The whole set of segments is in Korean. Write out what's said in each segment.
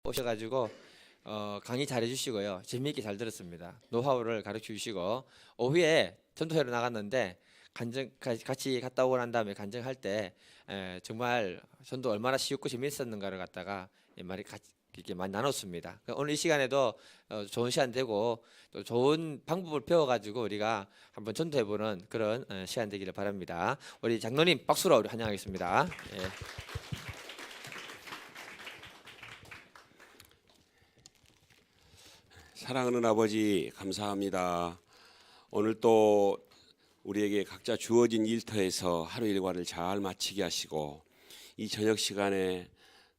오셔가지고 강의 잘해 주시고요. 재미있게 잘 들었습니다. 노하우를 가르쳐 주시고 오후에 전도회로 나갔는데 같이 갔다 오고 난 다음에 간증할 때 정말 전도 얼마나 쉽고 재미있었는가를 갖다가 말이 같이 이렇게 많이 나눴습니다. 오늘 이 시간에도 좋은 시간 되고 또 좋은 방법을 배워가지고 우리가 한번 전도해보는 그런 시간 되기를 바랍니다. 우리 장로님 박수로 우리 환영하겠습니다. 예. 사랑하는 아버지 감사합니다. 오늘 또 우리에게 각자 주어진 일터에서 하루 일과를 잘 마치게 하시고 이 저녁 시간에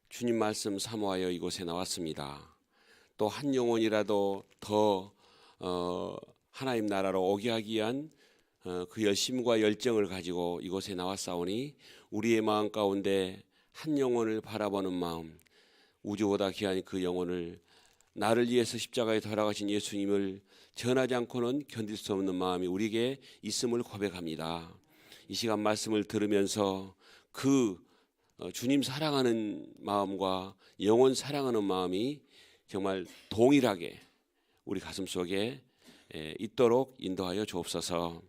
주님 말씀 사모하여 이곳에 나왔습니다. 또 한 영혼이라도 더 하나님 나라로 오게 하기 위한 그 열심과 열정을 가지고 이곳에 나왔사오니 우리의 마음 가운데 한 영혼을 바라보는 마음, 우주보다 귀한 그 영혼을 나를 위해서 십자가에 돌아가신 예수님을 전하지 않고는 견딜 수 없는 마음이 우리에게 있음을 고백합니다. 이 시간 말씀을 들으면서 그 주님 사랑하는 마음과 영혼 사랑하는 마음이 정말 동일하게 우리 가슴속에 있도록 인도하여 주옵소서.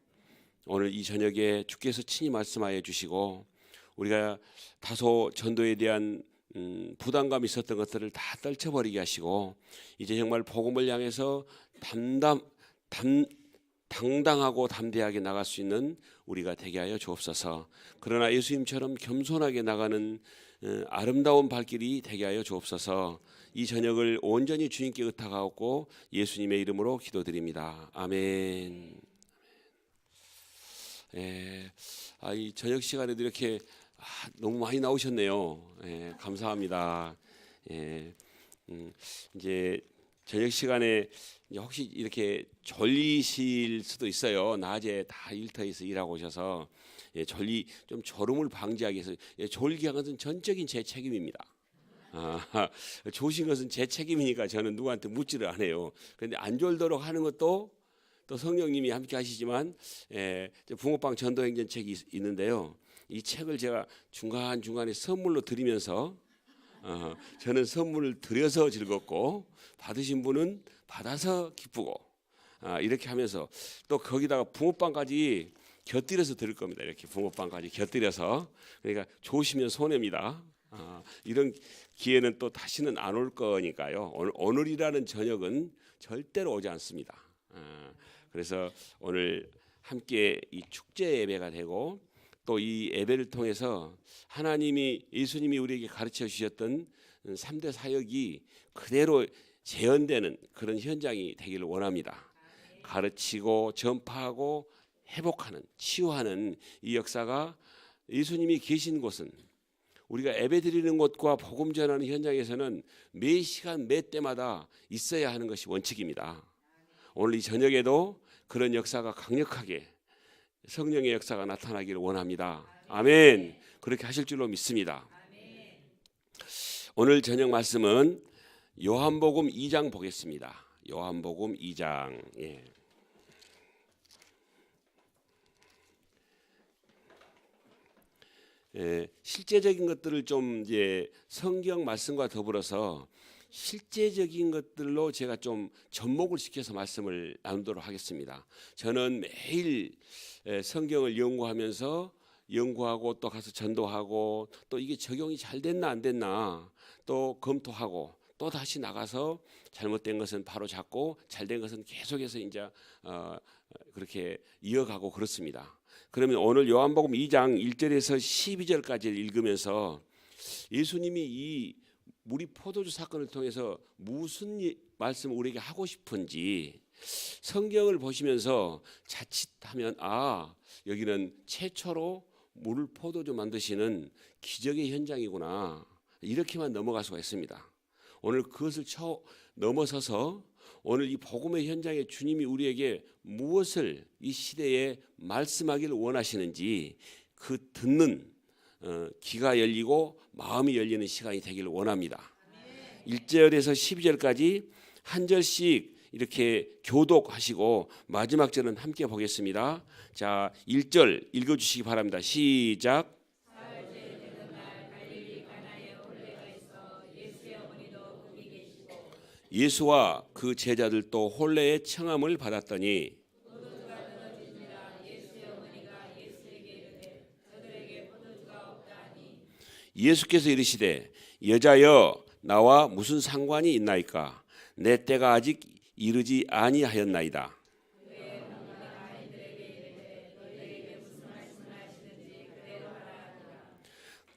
오늘 이 저녁에 주께서 친히 말씀하여 주시고 우리가 다소 전도에 대한 부담감이 있었던 것들을 다 떨쳐버리게 하시고 이제 정말 복음을 향해서 당당하고 담대하게 나갈 수 있는 우리가 되게 하여 주옵소서. 그러나 예수님처럼 겸손하게 나가는 아름다운 발길이 되게 하여 주옵소서. 이 저녁을 온전히 주님께 의탁하옵고 예수님의 이름으로 기도드립니다. 아멘. 이 저녁 시간에도 이렇게 너무 많이 나오셨네요. 감사합니다. 이제 저녁 시간에 혹시 이렇게 졸리실 수도 있어요. 낮에 다 일터에서 일하고 오셔서 좀 졸음을 방지하기 위해서 졸게 한 것은 전적인 제 책임입니다. 좋으신 것은 제 책임이니까 저는 누구한테 묻지를 않아요. 그런데 안 졸도록 하는 것도 또 성령님이 함께 하시지만 붕어빵 전도행전책이 있는데요. 이 책을 제가 중간중간에 선물로 드리면서 저는 선물을 드려서 즐겁고 받으신 분은 받아서 기쁘고 이렇게 하면서 또 거기다가 붕어빵까지 곁들여서 드릴 겁니다. 이렇게 붕어빵까지 곁들여서. 그러니까 좋으시면 손해입니다. 이런 기회는 또 다시는 안 올 거니까요. 오늘이라는 저녁은 절대로 오지 않습니다. 그래서 오늘 함께 이 축제 예배가 되고 또 이 예배를 통해서 하나님이 예수님이 우리에게 가르쳐 주셨던 3대 사역이 그대로 재현되는 그런 현장이 되기를 원합니다. 가르치고 전파하고 회복하는 치유하는 이 역사가 예수님이 계신 곳은 우리가 예배드리는 곳과 복음 전하는 현장에서는 매 시간 매 때마다 있어야 하는 것이 원칙입니다. 오늘 이 저녁에도 그런 역사가 강력하게 성령의 역사가 나타나기를 원합니다. 아멘. 그렇게 하실 줄로 믿습니다. 오늘 저녁 말씀은 요한복음 2장 보겠습니다. 요한복음 2장. 실제적인 것들을 좀 이제 성경 말씀과 더불어서 실제적인 것들로 제가 좀 접목을 시켜서 말씀을 나누도록 하겠습니다. 저는 매일 성경을 연구하고 또 가서 전도하고 또 이게 적용이 잘 됐나 안 됐나 또 검토하고 또 다시 나가서 잘못된 것은 바로 잡고 잘된 것은 계속해서 이제 그렇게 이어가고 그렇습니다. 그러면 오늘 요한복음 2장 1절에서 12절까지 읽으면서 예수님이 이 무리 포도주 사건을 통해서 무슨 말씀을 우리에게 하고 싶은지 성경을 보시면서 자칫하면 여기는 최초로 물 포도주 만드시는 기적의 현장이구나 이렇게만 넘어갈 수가 있습니다. 오늘 그것을 넘어서서 오늘 이 복음의 현장에 주님이 우리에게 무엇을 이 시대에 말씀하기를 원하시는지 그 듣는 귀가 열리고 마음이 열리는 시간이 되기를 원합니다. 1절에서 12절까지 한 절씩 이렇게 교독하시고 마지막 절은 함께 보겠습니다. 자, 1절 읽어주시기 바랍니다. 시작. 예수와 그 제자들도 혼례의 청함을 받았더니 예수께서 이르시되 여자여 나와 무슨 상관이 있나이까 내 때가 아직 이르지 아니하였나이다.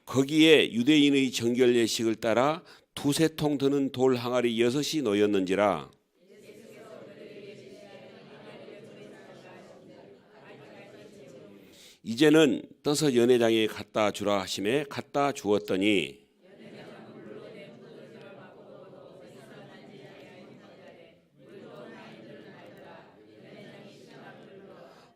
거기에 유대인의 정결 예식을 따라 두세 통 드는 돌 항아리 6이 놓였는지라. 이제는 떠서 연회장에 갖다 주라 하심에 갖다 주었더니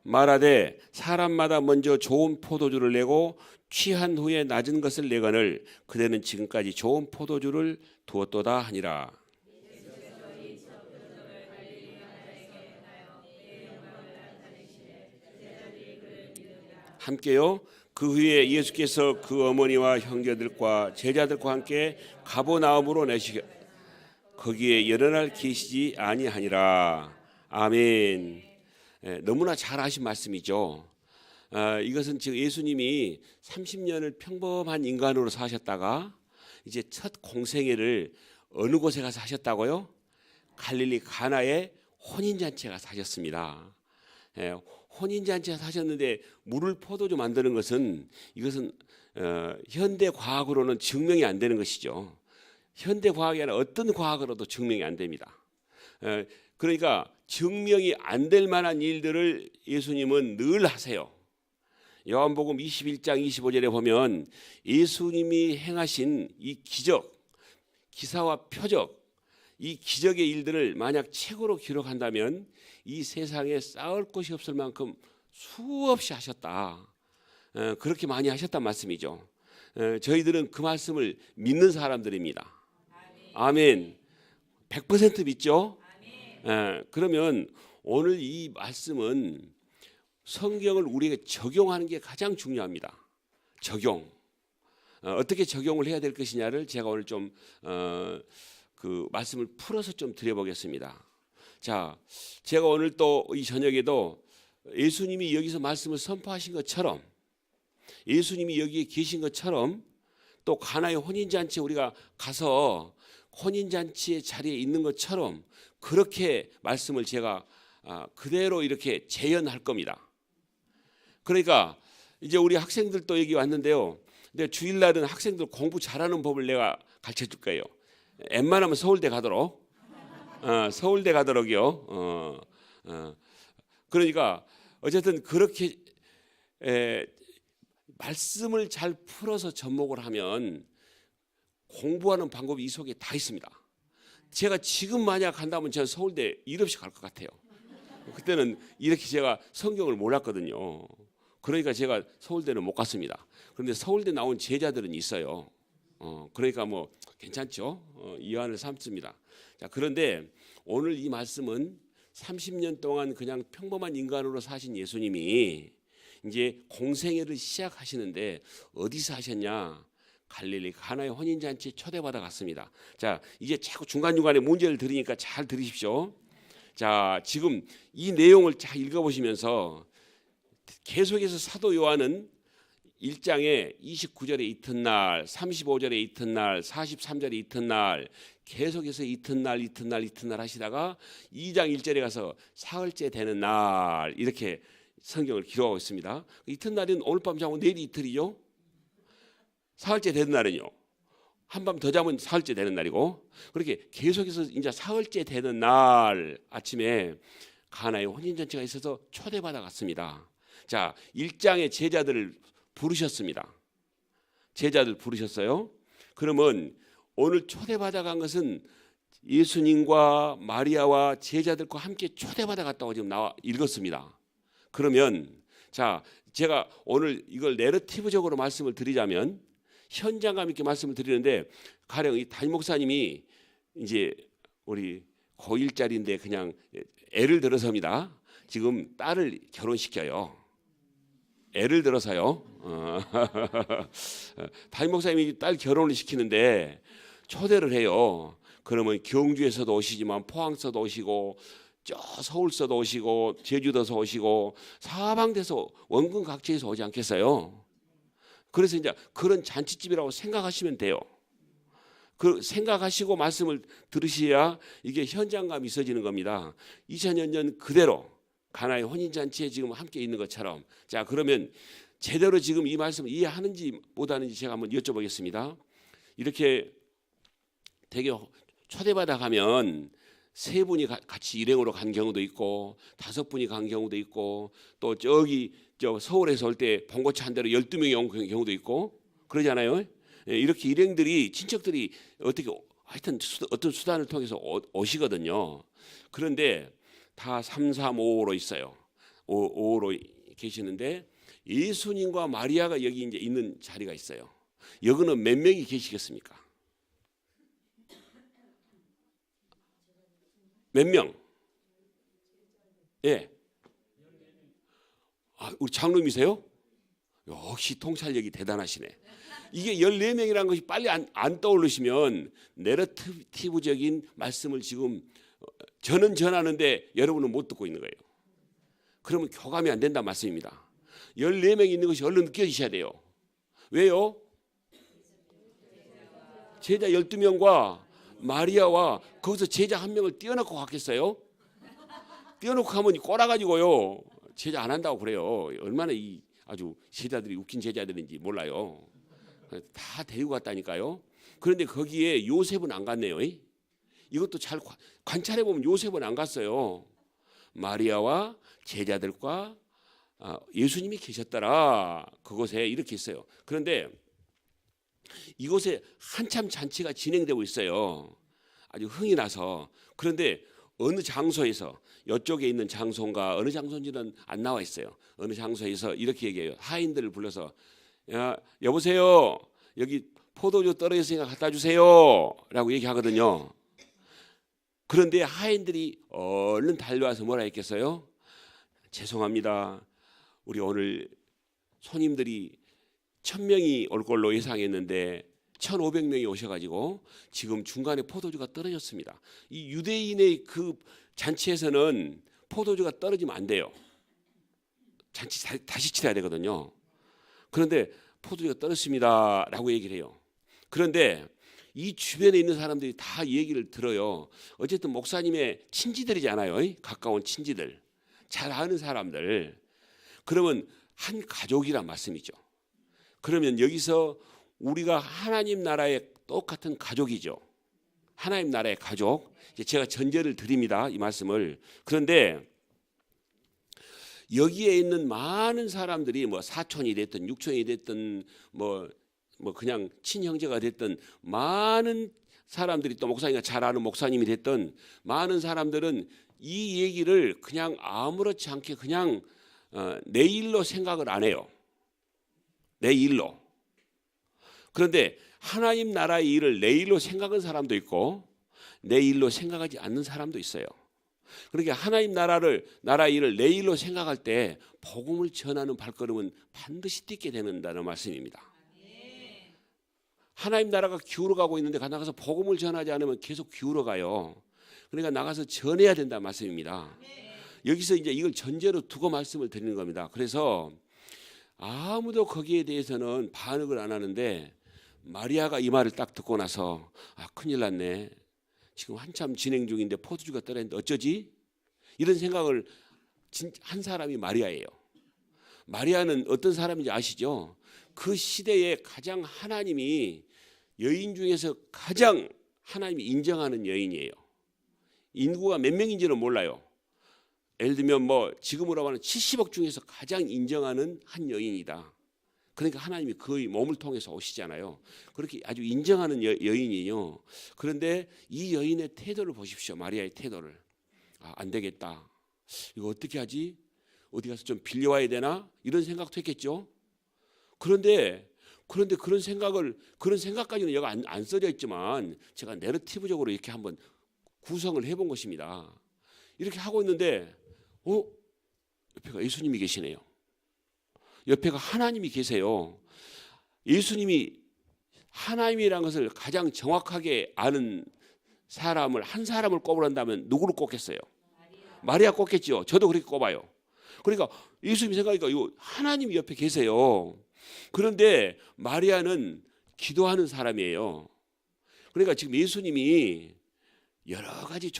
말하되 사람마다 먼저 좋은 포도주를 내고 취한 후에 낮은 것을 내거늘 그대는 지금까지 좋은 포도주를 두었도다 하니라. 함께요. 그 후에 예수께서 그 어머니와 형제들과 제자들과 함께 가버나움으로 내시겨 거기에 여러 날 계시지 아니하니라. 아멘. 너무나 잘 하신 말씀이죠. 이것은 지금 예수님이 30년을 평범한 인간으로 사셨다가 이제 첫 공생애를 어느 곳에 가서 하셨다고요? 갈릴리 가나의 혼인잔치에 가서 하셨습니다. 혼인잔치에 사셨는데 물을 포도주 만드는 것은 이것은 현대 과학으로는 증명이 안 되는 것이죠. 현대 과학이 아니라 어떤 과학으로도 증명이 안 됩니다. 그러니까 증명이 안 될 만한 일들을 예수님은 늘 하세요. 요한복음 21장 25절에 보면 예수님이 행하신 이 기적, 기사와 표적, 이 기적의 일들을 만약 책으로 기록한다면 이 세상에 쌓을 곳이 없을 만큼 수없이 하셨다. 그렇게 많이 하셨단 말씀이죠. 저희들은 그 말씀을 믿는 사람들입니다. 아멘. 100% 믿죠? 그러면 오늘 이 말씀은 성경을 우리에게 적용하는 게 가장 중요합니다. 적용. 어떻게 적용을 해야 될 것이냐를 제가 오늘 좀 그 말씀을 풀어서 좀 드려보겠습니다. 자, 제가 오늘 또 이 저녁에도 예수님이 여기서 말씀을 선포하신 것처럼 예수님이 여기에 계신 것처럼 또 가나의 혼인잔치에 우리가 가서 혼인잔치의 자리에 있는 것처럼 그렇게 말씀을 제가 그대로 이렇게 재현할 겁니다. 그러니까 이제 우리 학생들도 여기 왔는데요. 근데 주일날은 학생들 공부 잘하는 법을 내가 가르쳐 줄 거예요. 웬만하면 서울대 가도록. 서울대 가도록이요. 그러니까 어쨌든 그렇게 말씀을 잘 풀어서 접목을 하면 공부하는 방법이 이 속에 다 있습니다. 제가 지금 만약 간다면 제가 서울대 일 없이 갈 것 같아요. 그때는 이렇게 제가 성경을 몰랐거든요. 그러니까 제가 서울대는 못 갔습니다. 그런데 서울대 나온 제자들은 있어요. 그러니까 뭐 괜찮죠. 이완을 삼습니다. 자, 그런데 오늘 이 말씀은 30년 동안 그냥 평범한 인간으로 사신 예수님이 이제 공생애를 시작하시는데 어디서 하셨냐? 갈릴리 가나의 혼인잔치에 초대받아 갔습니다. 자, 이제 자꾸 중간중간에 문제를 드리니까 잘 들으십시오. 자, 지금 이 내용을 잘 읽어보시면서 계속해서 사도 요한은 1장에 29절에 이튿날, 35절에 이튿날, 43절에 이튿날 계속해서 이튿날 하시다가 2장 1절에 가서 사흘째 되는 날 이렇게 성경을 기록하고 있습니다. 이튿날은 오늘 밤 자고 내일이 이틀이죠. 사흘째 되는 날은요. 한밤 더 자면 사흘째 되는 날이고 그렇게 계속해서 이제 사흘째 되는 날 아침에 가나의 혼인잔치가 있어서 초대받아 갔습니다. 자, 1장의 제자들을 부르셨습니다. 제자들 부르셨어요. 그러면 오늘 초대받아 간 것은 예수님과 마리아와 제자들과 함께 초대받아 갔다고 지금 나와 읽었습니다. 그러면 자, 제가 오늘 이걸 내러티브적으로 말씀을 드리자면 현장감 있게 말씀을 드리는데 가령 이 담임 목사님이 이제 우리 고1짜리인데 그냥 애를 들어서입니다. 지금 딸을 결혼시켜요. 애를 들어서요. 담임 목사님이 딸 결혼을 시키는데 초대를 해요. 그러면 경주에서도 오시지만 포항서도 오시고 저 서울서도 오시고 제주도서 오시고 사방에서 원근 각지에서 오지 않겠어요? 그래서 이제 그런 잔치집이라고 생각하시면 돼요. 그 생각하시고 말씀을 들으셔야 이게 현장감이 있어지는 겁니다. 2000년 전 그대로 가나의 혼인잔치에 지금 함께 있는 것처럼. 자, 그러면 제대로 지금 이 말씀을 이해하는지 못하는지 제가 한번 여쭤보겠습니다. 이렇게 되게 초대받아 가면 세 분이 같이 일행으로 간 경우도 있고 5분이 간 경우도 있고 또 저기 저 서울에서 올 때 봉고차 한 대로 12명이 온 경우도 있고 그러잖아요. 이렇게 일행들이 친척들이 어떻게 하여튼 어떤 수단을 통해서 오시거든요. 그런데 다 3, 3, 5로 있어요. 5로 계시는데 예수님과 마리아가 여기 이제 있는 자리가 있어요. 여기는 몇 명이 계시겠습니까? 몇 명? 예. 아, 우리 장로님이세요? 역시 통찰력이 대단하시네. 이게 14명이라는 것이 빨리 안 떠오르시면 내러티브적인 말씀을 지금 저는 전하는데 여러분은 못 듣고 있는 거예요. 그러면 교감이 안 된다는 말씀입니다. 14명이 있는 것이 얼른 느껴지셔야 돼요. 왜요? 제자 12명과 마리아와 거기서 제자 한 명을 띄워놓고 갔겠어요? 띄워놓고 가면 꼬라가지고요. 제자 안 한다고 그래요. 얼마나 이 아주 제자들이 웃긴 제자들인지 몰라요. 다 데리고 갔다니까요. 그런데 거기에 요셉은 안 갔네요. 이것도 잘 관찰해 보면 요셉은 안 갔어요. 마리아와 제자들과 예수님이 계셨더라. 그곳에 이렇게 있어요. 그런데 이곳에 한참 잔치가 진행되고 있어요. 아주 흥이 나서. 그런데 어느 장소에서 이쪽에 있는 장소인가 어느 장소인지는 안 나와 있어요. 어느 장소에서 이렇게 얘기해요. 하인들을 불러서 야, 여보세요. 여기 포도주 떨어졌으니까 갖다 주세요. 라고 얘기하거든요. 그런데 하인들이 얼른 달려와서 뭐라 했겠어요? 죄송합니다. 우리 오늘 손님들이 1000명이 올 걸로 예상했는데 1500명이 오셔가지고 지금 중간에 포도주가 떨어졌습니다. 이 유대인의 그 잔치에서는 포도주가 떨어지면 안 돼요. 잔치 다시 치러야 되거든요. 그런데 포도주가 떨어졌습니다 라고 얘기를 해요. 그런데 이 주변에 있는 사람들이 다 얘기를 들어요. 어쨌든 목사님의 친지들이잖아요. 가까운 친지들, 잘 아는 사람들. 그러면 한 가족이란 말씀이죠. 그러면 여기서 우리가 하나님 나라의 똑같은 가족이죠. 하나님 나라의 가족. 제가 전제를 드립니다. 이 말씀을. 그런데 여기에 있는 많은 사람들이 뭐 사촌이 됐든 육촌이 됐든 뭐 그냥 친형제가 됐든 많은 사람들이 또 목사님과 잘 아는 목사님이 됐든 많은 사람들은 이 얘기를 그냥 아무렇지 않게 그냥 내 일로 생각을 안 해요. 내 일로. 그런데 하나님 나라의 일을 내 일로 생각하는 사람도 있고 내 일로 생각하지 않는 사람도 있어요. 그러니까 하나님 나라의 일을 내 일로 생각할 때 복음을 전하는 발걸음은 반드시 딛게 되는다는 말씀입니다. 하나님 나라가 기울어가고 있는데 나가서 복음을 전하지 않으면 계속 기울어가요. 그러니까 나가서 전해야 된다는 말씀입니다. 여기서 이제 이걸 전제로 두고 말씀을 드리는 겁니다. 그래서 아무도 거기에 대해서는 반응을 안 하는데 마리아가 이 말을 딱 듣고 나서 큰일 났네. 지금 한참 진행 중인데 포도주가 떨어졌는데 어쩌지? 이런 생각을 한 사람이 마리아예요. 마리아는 어떤 사람인지 아시죠? 그 시대에 가장 하나님이 여인 중에서 가장 하나님이 인정하는 여인이에요. 인구가 몇 명인지는 몰라요. 예를 들면 뭐 지금으로 하면 70억 중에서 가장 인정하는 한 여인이다. 그러니까 하나님이 그의 몸을 통해서 오시잖아요. 그렇게 아주 인정하는 여인이에요. 그런데 이 여인의 태도를 보십시오. 마리아의 태도를. 안 되겠다. 이거 어떻게 하지? 어디 가서 좀 빌려와야 되나? 이런 생각도 했겠죠. 그런데 그런 생각까지는 여기 안 써져 있지만 제가 내러티브적으로 이렇게 한번 구성을 해본 것입니다. 이렇게 하고 있는데 옆에가 예수님이 계시네요. 옆에가 하나님이 계세요. 예수님이 하나님이라는 것을 가장 정확하게 아는 사람을 한 사람을 꼽으란다면 누구를 꼽겠어요? 마리아 꼽겠죠. 저도 그렇게 꼽아요. 그러니까 예수님이 생각하니까 이거 하나님이 옆에 계세요. 그런데 마리아는 기도하는 사람이에요. 그러니까 지금 예수님이 여러 가지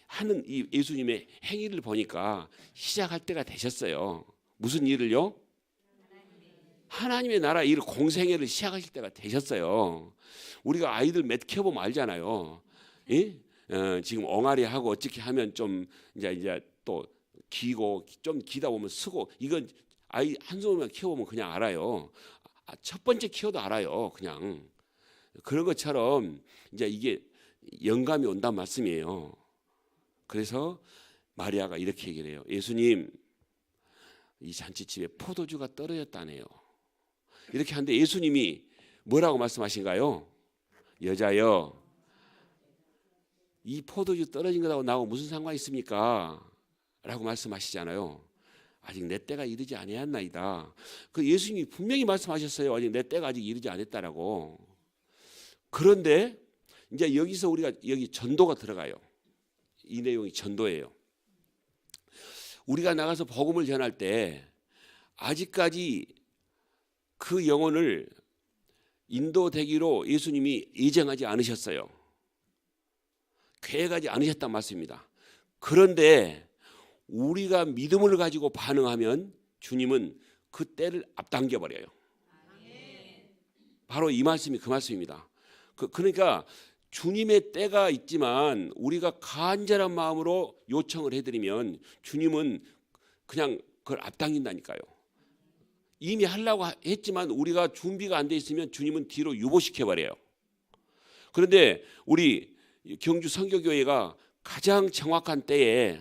하는 이 예수님의 행위를 보니까 시작할 때가 되셨어요. 무슨 일을요? 하나님의 나라 일 공생애를 시작하실 때가 되셨어요. 우리가 아이들 몇 키워보면 알잖아요. 예? 지금 엉아리 하고 어떻게 하면 좀 이제 또 기고 좀 기다 보면 쓰고 이건 아이 한 손만 키워보면 그냥 알아요. 첫 번째 키워도 알아요. 그냥 그런 것처럼 이제 이게 영감이 온단 말씀이에요. 그래서 마리아가 이렇게 얘기를 해요. 예수님, 이 잔치집에 포도주가 떨어졌다네요. 이렇게 하는데 예수님이 뭐라고 말씀하신가요? 여자여, 이 포도주 떨어진 것하고 나하고 무슨 상관이 있습니까? 라고 말씀하시잖아요. 아직 내 때가 이르지 아니하나이다. 그 예수님이 분명히 말씀하셨어요. 아직 내 때가 아직 이르지 않았다라고. 그런데 이제 여기서 우리가 여기 전도가 들어가요. 이 내용이 전도예요. 우리가 나가서 복음을 전할 때 아직까지 그 영혼을 인도되기로 예수님이 예정하지 않으셨어요. 계획하지 않으셨단 말씀입니다. 그런데 우리가 믿음을 가지고 반응하면 주님은 그 때를 앞당겨 버려요. 바로 이 말씀이 그 말씀입니다. 그러니까 주님의 때가 있지만 우리가 간절한 마음으로 요청을 해드리면 주님은 그냥 그걸 앞당긴다니까요. 이미 하려고 했지만 우리가 준비가 안 돼 있으면 주님은 뒤로 유보시켜 버려요. 그런데 우리 경주 선교교회가 가장 정확한 때에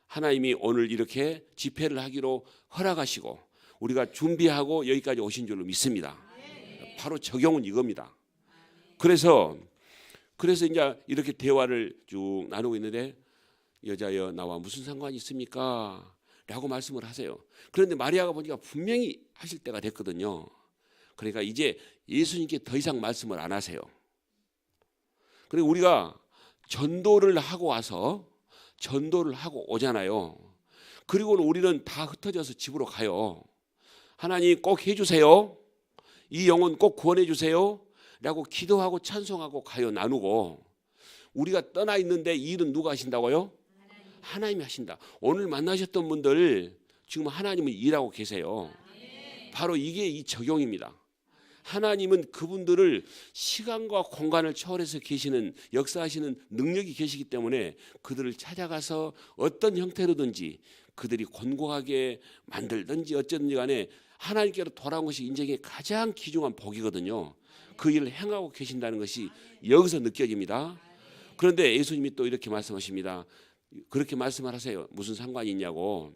하나님이 오늘 이렇게 집회를 하기로 허락하시고 우리가 준비하고 여기까지 오신 줄로 믿습니다. 바로 적용은 이겁니다. 그래서 이제 이렇게 대화를 쭉 나누고 있는데 여자여 나와 무슨 상관이 있습니까? 라고 말씀을 하세요. 그런데 마리아가 보니까 분명히 하실 때가 됐거든요. 그러니까 이제 예수님께 더 이상 말씀을 안 하세요. 그리고 우리가 전도를 하고 와서 전도를 하고 오잖아요. 그리고는 우리는 다 흩어져서 집으로 가요. 하나님 꼭 해주세요. 이 영혼 꼭 구원해 주세요. 라고 기도하고 찬송하고 가요. 나누고. 우리가 떠나 있는데 이 일은 누가 하신다고요? 하나님이 하신다. 오늘 만나셨던 분들 지금 하나님은 일하고 계세요. 바로 이게 이 적용입니다. 하나님은 그분들을 시간과 공간을 초월해서 계시는 역사하시는 능력이 계시기 때문에 그들을 찾아가서 어떤 형태로든지 그들이 곤고하게 만들든지 어쩌든지 간에 하나님께로 돌아온 것이 인생의 가장 귀중한 복이거든요. 그 일을 행하고 계신다는 것이 여기서 느껴집니다. 그런데 예수님이 또 이렇게 말씀하십니다. 그렇게 말씀을 하세요. 무슨 상관이 있냐고.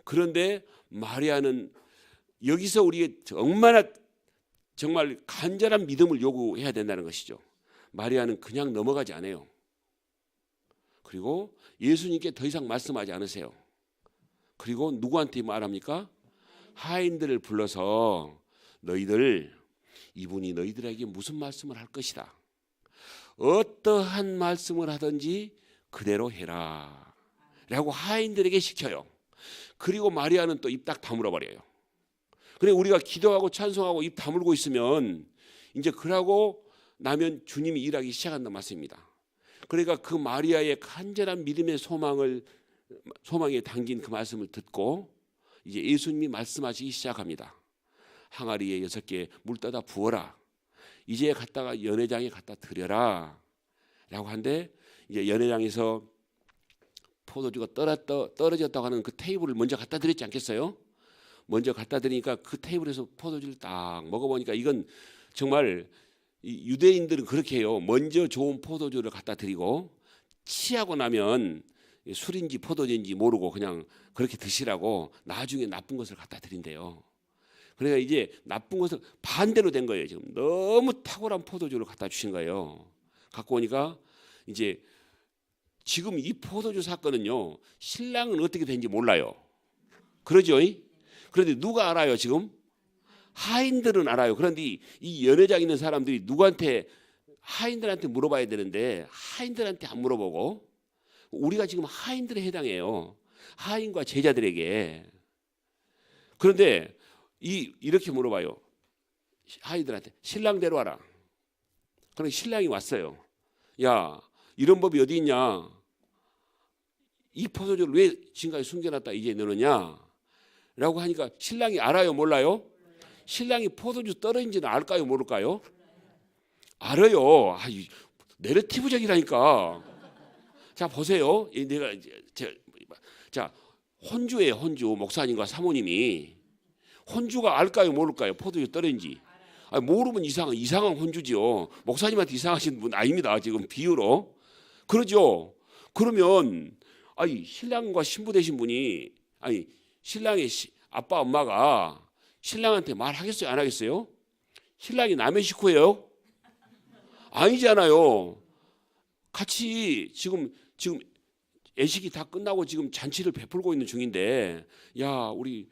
그런데 마리아는 여기서 우리의 얼마나 정말 간절한 믿음을 요구해야 된다는 것이죠. 마리아는 그냥 넘어가지 않아요. 그리고 예수님께 더 이상 말씀하지 않으세요. 그리고 누구한테 말합니까? 하인들을 불러서 너희들 이분이 너희들에게 무슨 말씀을 할 것이다. 어떠한 말씀을 하든지 그대로 해라. 라고 하인들에게 시켜요. 그리고 마리아는 또 입 딱 다물어 버려요. 그래 우리가 기도하고 찬송하고 입 다물고 있으면 이제 그러고 나면 주님이 일하기 시작한다는 말씀입니다. 그러니까 그 마리아의 간절한 믿음의 소망에 담긴 그 말씀을 듣고 이제 예수님이 말씀하시기 시작합니다. 항아리에 6개 물 떠다 부어라. 이제 갔다가 연회장에 갖다 드려라. 라고 하는데 이제 연회장에서 포도주가 떨어졌다고 하는 그 테이블을 먼저 갖다 드렸지 않겠어요? 먼저 갖다 드리니까 그 테이블에서 포도주를 딱 먹어보니까 이건 정말 유대인들은 그렇게 해요. 먼저 좋은 포도주를 갖다 드리고 취하고 나면 술인지 포도주인지 모르고 그냥 그렇게 드시라고 나중에 나쁜 것을 갖다 드린대요. 그러니까 이제 나쁜 것을 반대로 된 거예요. 지금 너무 탁월한 포도주를 갖다 주신 거예요. 갖고 오니까 이제 지금 이 포도주 사건은요. 신랑은 어떻게 된지 몰라요. 그러죠? 그런데 누가 알아요 지금? 하인들은 알아요. 그런데 이 연회장 있는 사람들이 누구한테 하인들한테 물어봐야 되는데 하인들한테 안 물어보고 우리가 지금 하인들에 해당해요. 하인과 제자들에게. 그런데 이렇게 물어봐요. 하인들한테 신랑 데려와라. 그럼 신랑이 왔어요. 야, 이런 법이 어디 있냐? 이 포도주를 왜 지금까지 숨겨놨다 이제 너느냐? 라고 하니까 신랑이 알아요, 몰라요? 신랑이 포도주 떨어진지는 알까요, 모를까요? 알아요. 내러티브적이라니까. 자, 보세요. 자, 혼주예요, 혼주. 목사님과 사모님이. 혼주가 알까요, 모를까요? 포도주 떨어진지. 모르면 이상한 혼주지요. 목사님한테 이상하신 분 아닙니다. 지금 비유로. 그러죠. 그러면 신랑과 신부 되신 분이 신랑의 아빠 엄마가 신랑한테 말하겠어요, 안 하겠어요? 신랑이 남의 식구예요? 아니잖아요. 같이 지금 애식이 다 끝나고 지금 잔치를 베풀고 있는 중인데, 우리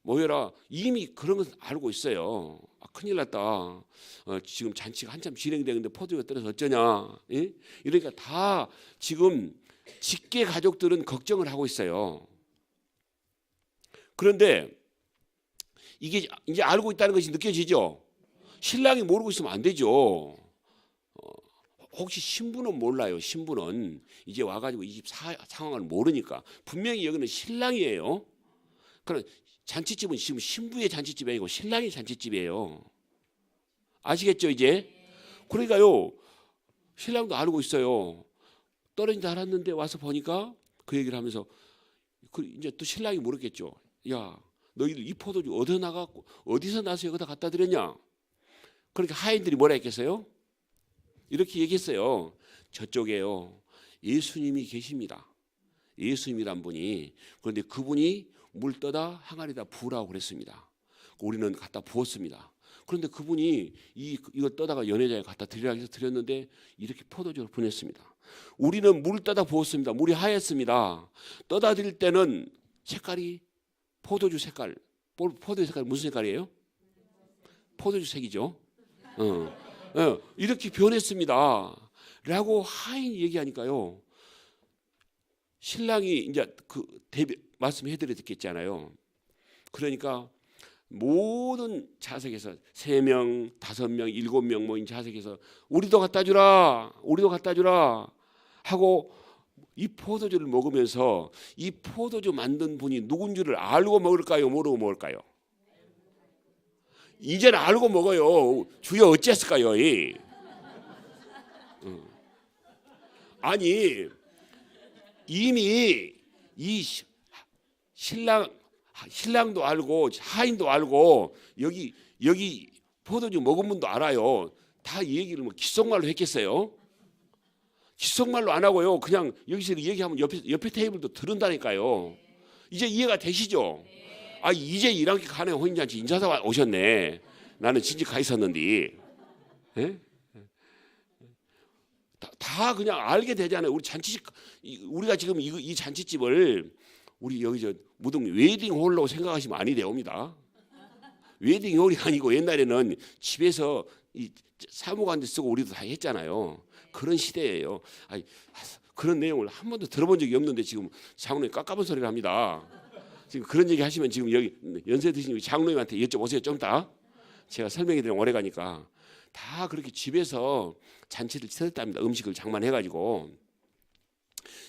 모여라. 이미 그런 건 알고 있어요. 큰일 났다. 지금 잔치가 한참 진행되는데 포도주가 떨어서 어쩌냐. 예? 이러니까 다 지금 직계 가족들은 걱정을 하고 있어요. 그런데 이게 이제 알고 있다는 것이 느껴지죠. 신랑이 모르고 있으면 안 되죠. 혹시 신부는 몰라요. 신부는 이제 와가지고 이 집 상황을 모르니까. 분명히 여기는 신랑이에요. 그럼 잔치집은 지금 신부의 잔치집이 아니고 신랑의 잔치집이에요. 아시겠죠 이제? 그러니까요. 신랑도 알고 있어요. 떨어진다 알았는데 와서 보니까 그 얘기를 하면서 이제 또 신랑이 물었겠죠. 야, 너희들 이 포도주 어디서 나서 여기다 갖다 드렸냐? 그러니까 하인들이 뭐라 했겠어요? 이렇게 얘기했어요. 저쪽에요. 예수님이 계십니다. 예수님이란 분이. 그런데 그분이 물 떠다 항아리에다 부으라고 그랬습니다. 우리는 갖다 부었습니다. 그런데 그분이 이거 떠다가 연회장에 갖다 드리라고 해서 드렸는데 이렇게 포도주를 보냈습니다. 우리는 물 떠다 부었습니다. 물이 하였습니다. 떠다 드릴 때는 색깔이 포도주 색깔 무슨 색깔이에요? 포도주 색이죠. 이렇게 변했습니다. 라고 하인이 얘기하니까요. 신랑이 이제 말씀해드려 듣겠잖아요. 그러니까 모든 좌석에서 3명, 5명, 7명 모인 좌석에서 우리도 갖다 주라 하고 이 포도주를 먹으면서 이 포도주 만든 분이 누군 줄을 알고 먹을까요? 모르고 먹을까요? 이제는 알고 먹어요. 주여 어찌했을까요? 아니 이미 이 신랑도 알고 하인도 알고 여기 포도주 먹은 분도 알아요. 다 이 얘기를 귓속말로 했겠어요? 귓속말로 안 하고요. 그냥 여기서 얘기하면 옆에 테이블도 들은다니까요. 이제 이해가 되시죠? 이제 1학기 간에 혼인잔치 인사사 오셨네. 나는 진즉 가 있었는데. 예? 다 그냥 알게 되잖아요. 우리가 지금 이 잔치집을 우리 여기 무등 웨딩홀로 생각하시면 아니 되옵니다. 웨딩홀이 아니고 옛날에는 집에서 이 사무관들 쓰고 우리도 다 했잖아요. 그런 시대예요. 그런 내용을 한 번도 들어본 적이 없는데 지금 장로님 깝깝한 소리를 합니다. 지금 그런 얘기 하시면 지금 여기 연세 드신 장로님한테 여쭤보세요. 좀 이따 제가 설명해 드리면 오래 가니까. 다 그렇게 집에서 잔치를 치렀답니다. 음식을 장만해가지고.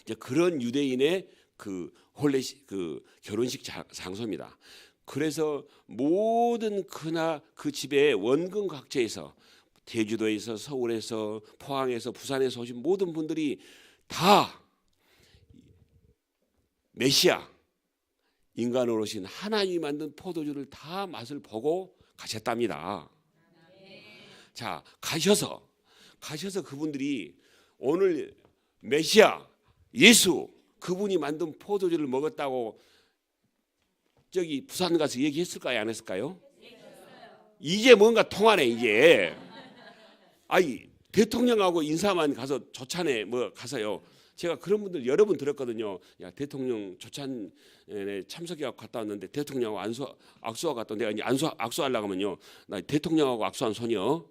이제 그런 유대인의 그 결혼식 장소입니다. 그래서 모든 그 집의 원근 각처에서 제주도에서 서울에서 포항에서 부산에서 오신 모든 분들이 다 메시아 인간으로 오신 하나님이 만든 포도주를 다 맛을 보고 가셨답니다. 자, 가셔서 그분들이 오늘 메시아 예수 그분이 만든 포도주를 먹었다고 저기 부산 가서 얘기했을까요? 안 했을까요? 이제 뭔가 통하네 이제. 대통령하고 인사만 가서 조찬에 가서요. 제가 그런 분들 여러 분 들었거든요. 야, 대통령 조찬에 참석해서 갔다 왔는데 대통령하고 악수하고 갔다 내가 이제 악수하려고 하면요. 나 대통령하고 악수한 손이요.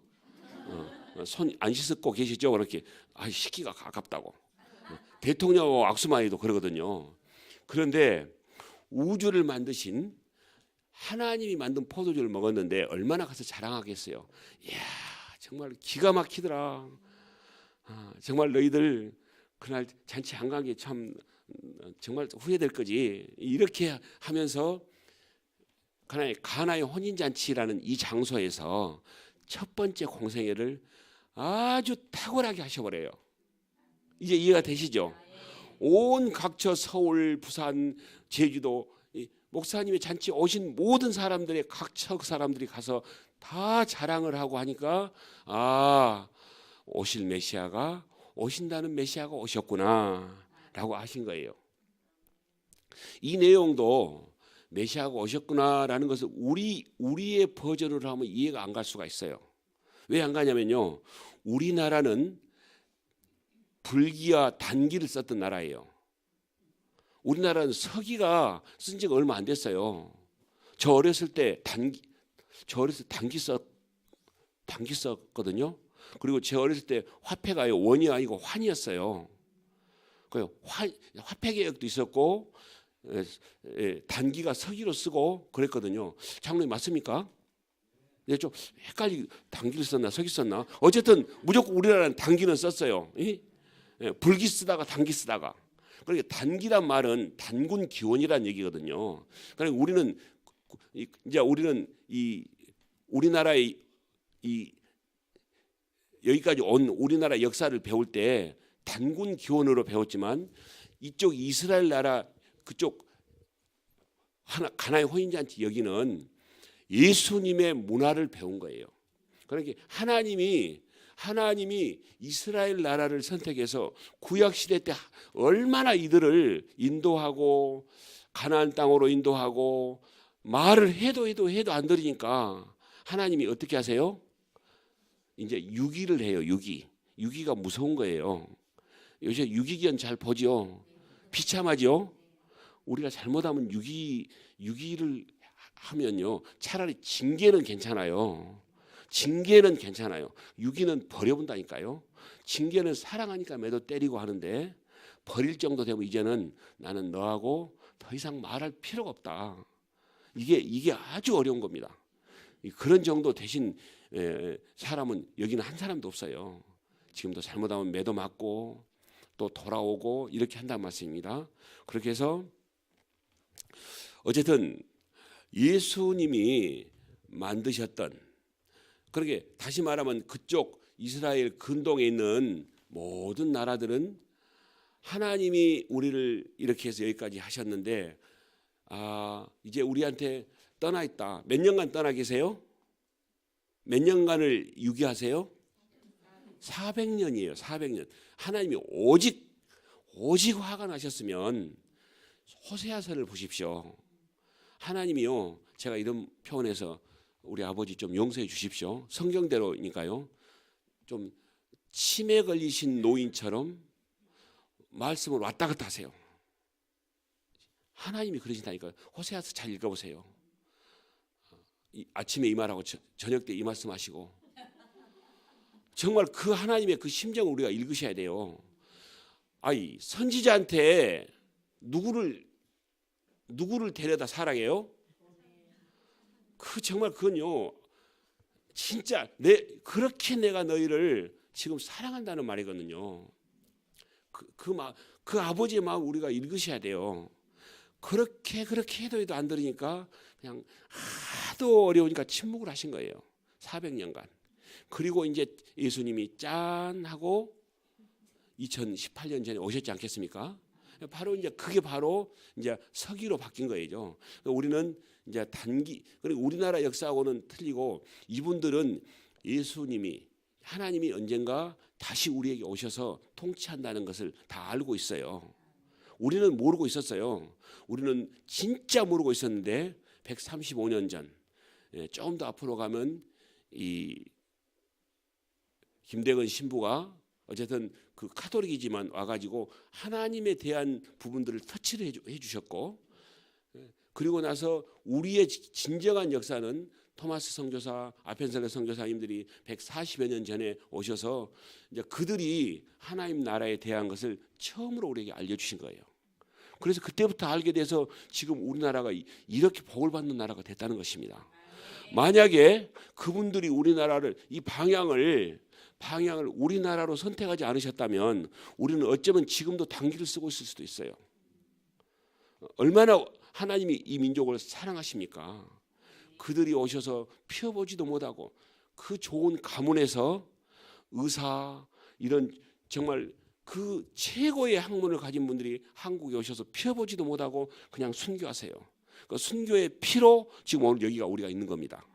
손 안 씻고 계시죠? 그렇게 씻기가 아깝다고. 대통령하고 악수만 해도 그러거든요. 그런데 우주를 만드신 하나님이 만든 포도주를 먹었는데 얼마나 가서 자랑하겠어요. 이야, 정말 기가 막히더라. 정말 너희들 그날 잔치 안 간 게 참 정말 후회될 거지. 이렇게 하면서 가나의 혼인잔치라는 이 장소에서 첫 번째 공생애를 아주 탁월하게 하셔버려요. 이제 이해가 되시죠? 온 각처 서울, 부산, 제주도 목사님의 잔치 오신 모든 사람들의 각처 사람들이 가서 다 자랑을 하고 하니까 오실 메시아가 오신다는 메시아가 오셨구나 라고 하신 거예요. 이 내용도 메시아가 오셨구나라는 것을 우리의 버전으로 하면 이해가 안 갈 수가 있어요. 왜 안 가냐면요, 우리나라는 불기와 단기를 썼던 나라예요. 우리나라는 서기가 쓴 지가 얼마 안 됐어요. 저 어렸을 때 단기 썼거든요. 그리고 제 어렸을 때 화폐가요, 원이 아니고 환이었어요. 화폐 개혁도 있었고 단기가 서기로 쓰고 그랬거든요. 장로님 맞습니까? 네, 좀 단기를 썼나 서기 썼나? 어쨌든 무조건 우리나라는 단기는 썼어요. 불기 쓰다가 단기 쓰다가. 그러니까 단기란 말은 단군 기원이라는 얘기거든요. 그러니까 우리는 우리나라의 여기까지 온 우리나라 역사를 배울 때 단군 기원으로 배웠지만 이쪽 이스라엘 나라 그쪽 가나의 혼인잔치 여기는 예수님의 문화를 배운 거예요. 그러니까 하나님이 이스라엘 나라를 선택해서 구약 시대 때 얼마나 이들을 인도하고 가나안 땅으로 인도하고 말을 해도 안 들으니까 하나님이 어떻게 하세요? 이제 유기를 해요. 유기가 무서운 거예요. 요새 유기견 잘 보죠? 비참하죠? 우리가 잘못하면 유기를 하면요, 차라리 징계는 괜찮아요. 징계는 괜찮아요. 유기는 버려본다니까요. 징계는 사랑하니까 매도 때리고 하는데 버릴 정도 되면 이제는 나는 너하고 더 이상 말할 필요가 없다. 이게 아주 어려운 겁니다. 그런 정도 대신 사람은 여기는 한 사람도 없어요. 지금도 잘못하면 매도 맞고 또 돌아오고 이렇게 한다는 말씀입니다. 그렇게 해서 어쨌든 예수님이 만드셨던, 그렇게 다시 말하면 그쪽 이스라엘 근동에 있는 모든 나라들은 하나님이 우리를 이렇게 해서 여기까지 하셨는데 이제 우리한테 떠나 있다. 몇 년간 떠나 계세요? 몇 년간을 유기하세요? 400년이에요. 400년. 하나님이 오직 화가 나셨으면 호세아서를 보십시오. 하나님이요, 제가 이런 표현해서 우리 아버지 좀 용서해 주십시오. 성경대로니까요. 좀 치매 걸리신 노인처럼 말씀을 왔다 갔다 하세요. 하나님이 그러신다니까요. 호세아서 잘 읽어보세요. 아침에 이 말하고 저녁 때 이 말씀하시고, 정말 그 하나님의 그 심정을 우리가 읽으셔야 돼요. 선지자한테 누구를 데려다 사랑해요? 정말 그건요, 진짜 그렇게 내가 너희를 지금 사랑한다는 말이거든요. 그 아버지의 마음 우리가 읽으셔야 돼요. 그렇게 해도 안 들으니까 그냥 하도 어려우니까 침묵을 하신 거예요. 400년간. 그리고 이제 예수님이 짠 하고 2018년 전에 오셨지 않겠습니까? 그게 바로 이제 서기로 바뀐 거예요. 우리는 이제 그리고 우리나라 역사하고는 틀리고, 이분들은 하나님이 언젠가 다시 우리에게 오셔서 통치한다는 것을 다 알고 있어요. 우리는 모르고 있었어요. 우리는 진짜 모르고 있었는데 135년 전, 조금 더 앞으로 가면 이 김대건 신부가 어쨌든 그 카톨릭이지만 와가지고 하나님에 대한 부분들을 터치를 해주셨고, 그리고 나서 우리의 진정한 역사는 토마스 선교사, 아펜셀러 선교사님들이 140여 년 전에 오셔서 이제 그들이 하나님 나라에 대한 것을 처음으로 우리에게 알려주신 거예요. 그래서 그때부터 알게 돼서 지금 우리나라가 이렇게 복을 받는 나라가 됐다는 것입니다. 만약에 그분들이 우리나라를 이 방향을 우리나라로 선택하지 않으셨다면 우리는 어쩌면 지금도 단기를 쓰고 있을 수도 있어요. 얼마나 하나님이 이 민족을 사랑하십니까? 그들이 오셔서 피워보지도 못하고 그 좋은 가문에서 의사 이런 정말 그 최고의 학문을 가진 분들이 한국에 오셔서 피워보지도 못하고 그냥 순교하세요. 그 순교의 피로 지금 오늘 여기가 우리가 있는 겁니다.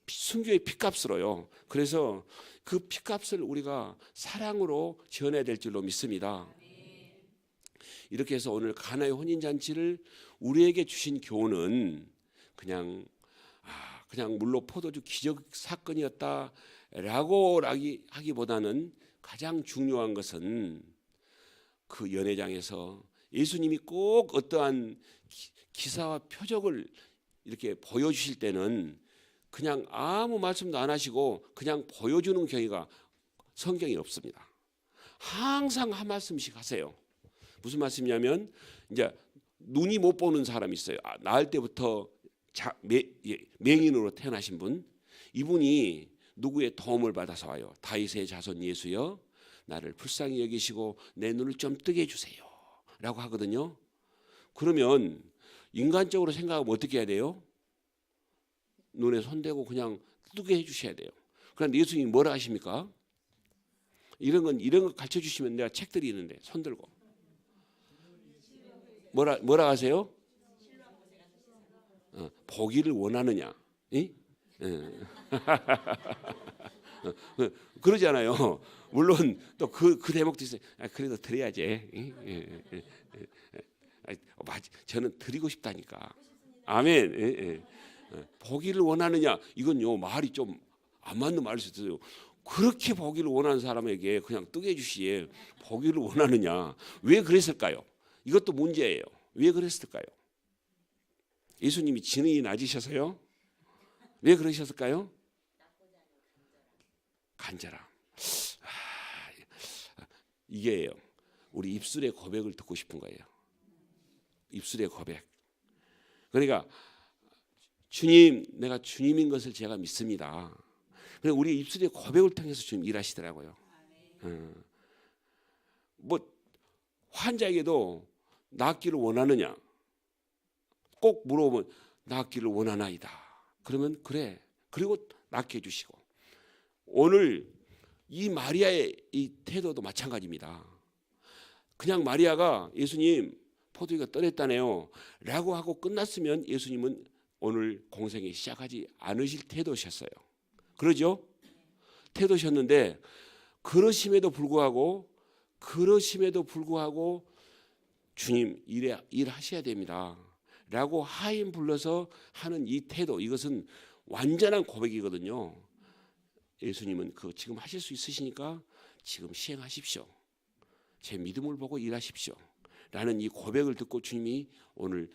순교의 피값으로요. 그래서 그 피값을 우리가 사랑으로 지어내야 될 줄로 믿습니다. 이렇게 해서 오늘 가나의 혼인잔치를 우리에게 주신 교훈은 그냥 물로 포도주 기적 사건이었다라고 하기보다는 가장 중요한 것은 그 연회장에서 예수님이 꼭 어떠한 기사와 표적을 이렇게 보여주실 때는 그냥 아무 말씀도 안 하시고 그냥 보여주는 경우가 성경에 없습니다. 항상 한 말씀씩 하세요. 무슨 말씀이냐면 이제 눈이 못 보는 사람이 있어요. 낳을 때부터 맹인으로 태어나신 분, 이분이 누구의 도움을 받아서 와요. 다윗의 자손 예수여, 나를 불쌍히 여기시고 내 눈을 좀 뜨게 해주세요 라고 하거든요. 그러면 인간적으로 생각하면 어떻게 해야 돼요? 눈에 손대고 그냥 뜨게 해주셔야 돼요. 그런데 예수님이 뭐라 하십니까? 이런 거 가르쳐 주시면 내가 책들이 있는데 손 들고 뭐라 하세요? 보기를 원하느냐? 그러잖아요. 물론 또 그 대목도 있어요. 그래도 드려야지. 저는 드리고 싶다니까. 아멘. 보기를 원하느냐? 이건요 말이 좀 안 맞는 말일 수도 있어요. 그렇게 보기를 원하는 사람에게 그냥 뜨게 해주시에 보기를 원하느냐? 왜 그랬을까요? 이것도 문제예요. 왜 그랬을까요? 예수님이 지능이 낮으셔서요? 왜 그러셨을까요? 간절함. 이게요. 우리 입술의 고백을 듣고 싶은 거예요. 입술의 고백. 그러니까 주님, 내가 주님인 것을 제가 믿습니다. 그래서 우리 입술의 고백을 통해서 주님 일하시더라고요. 뭐 환자에게도 낫기를 원하느냐? 꼭 물어보면 낫기를 원하나이다. 그러면 그래. 그리고 낫게 해주시고. 오늘 이 마리아의 이 태도도 마찬가지입니다. 그냥 마리아가 예수님 포도주가 떠냈다네요 라고 하고 끝났으면 예수님은 오늘 공생에 시작하지 않으실 태도셨어요. 그러죠? 태도셨는데 그러심에도 불구하고 주님 일하셔야 됩니다 라고 하인 불러서 하는 이 태도, 이것은 완전한 고백이거든요. 예수님은 지금 하실 수 있으시니까 지금 시행하십시오. 제 믿음을 보고 일하십시오 라는 이 고백을 듣고 주님이 오늘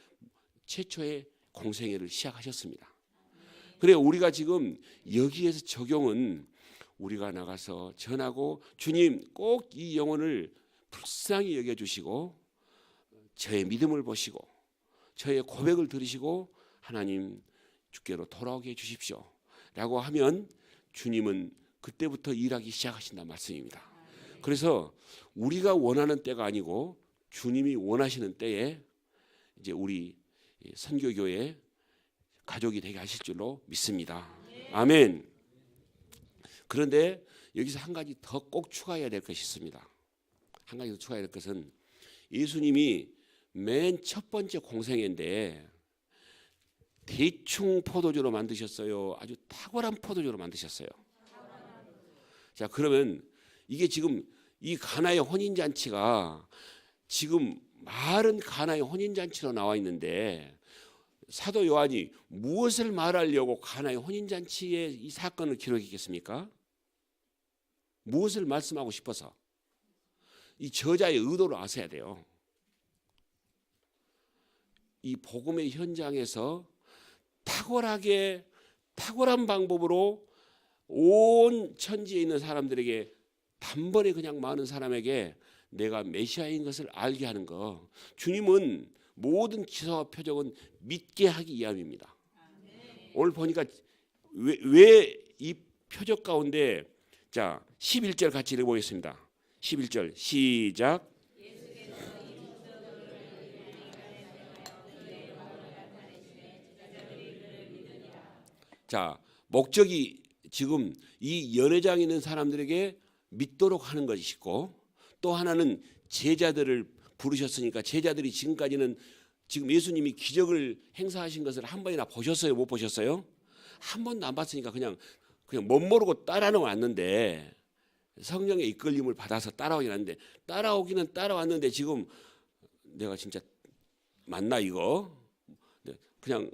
최초의 공생애를 시작하셨습니다. 그래 우리가 지금 여기에서 적용은 우리가 나가서 전하고 주님 꼭 이 영혼을 불쌍히 여겨주시고 저의 믿음을 보시고 저의 고백을 들으시고 하나님 주께로 돌아오게 해주십시오 라고 하면 주님은 그때부터 일하기 시작하신다는 말씀입니다. 그래서 우리가 원하는 때가 아니고 주님이 원하시는 때에 이제 우리 선교교회 가족이 되게 하실 줄로 믿습니다. 아멘. 그런데 여기서 한 가지 더 꼭 추가해야 될 것이 있습니다. 한 가지 더 추가해야 될 것은 예수님이 맨 첫 번째 공생애인데 대충 포도주로 만드셨어요? 아주 탁월한 포도주로 만드셨어요? 자, 그러면 이게 지금 이 가나의 혼인잔치가 지금 말은 가나의 혼인잔치로 나와 있는데 사도 요한이 무엇을 말하려고 가나의 혼인잔치의 이 사건을 기록했겠습니까? 무엇을 말씀하고 싶어서? 이 저자의 의도를 아셔야 돼요. 이 복음의 현장에서 탁월하게 탁월한 방법으로 온 천지에 있는 사람들에게 단번에 그냥 많은 사람에게 내가 메시아인 것을 알게 하는 거. 주님은 모든 기사와 표적은 믿게 하기 위함입니다. 오늘 보니까 왜 이 표적 가운데 자 11절 같이 읽어보겠습니다. 11절 시작. 자, 목적이 지금 이 연회장에 있는 사람들에게 믿도록 하는 것이고, 또 하나는 제자들을 부르셨으니까 제자들이 지금까지는 지금 예수님이 기적을 행사하신 것을 한 번이나 보셨어요? 못 보셨어요? 한 번도 안 봤으니까 그냥 멋모르고 따라는 왔는데, 성령의 이끌림을 받아서 따라오긴 하는데, 따라오기는 따라왔는데 지금 내가 진짜 맞나 이거? 그냥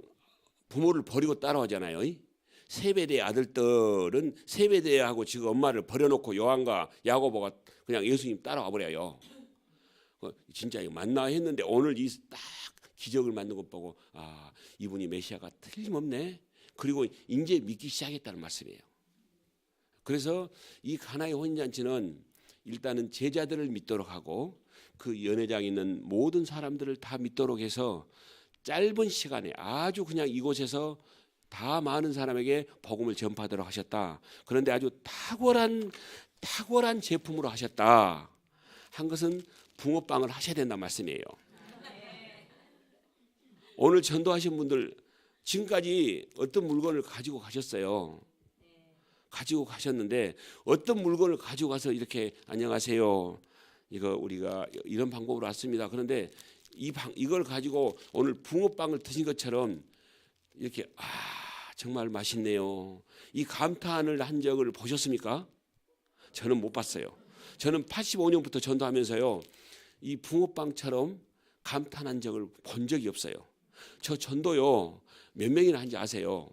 부모를 버리고 따라오잖아요. 세베대의 아들들은 세베대하고 지금 엄마를 버려놓고 요한과 야고보가 그냥 예수님 따라와 버려요. 진짜 이거 맞나 했는데 오늘 이 딱 기적을 만든 것 보고 아, 이분이 메시아가 틀림없네. 그리고 이제 믿기 시작했다는 말씀이에요. 그래서 이 가나의 혼인잔치는 일단은 제자들을 믿도록 하고 그 연회장에 있는 모든 사람들을 다 믿도록 해서 짧은 시간에 아주 그냥 이곳에서 다 많은 사람에게 복음을 전파하도록 하셨다. 그런데 아주 탁월한 제품으로 하셨다. 한 것은 붕어빵을 하셔야 된다는 말씀이에요. 오늘 전도하신 분들 지금까지 어떤 물건을 가지고 가셨어요. 가지고 가셨는데 어떤 물건을 가지고 가서 이렇게 안녕하세요. 이거 우리가 이런 방법으로 왔습니다. 그런데 이걸 가지고 오늘 붕어빵을 드신 것처럼 이렇게 정말 맛있네요. 이 감탄을 한 적을 보셨습니까? 저는 못 봤어요. 저는 85년부터 전도하면서요. 이 붕어빵처럼 감탄한 적을 본 적이 없어요. 저 전도요. 몇 명이나 한지 아세요?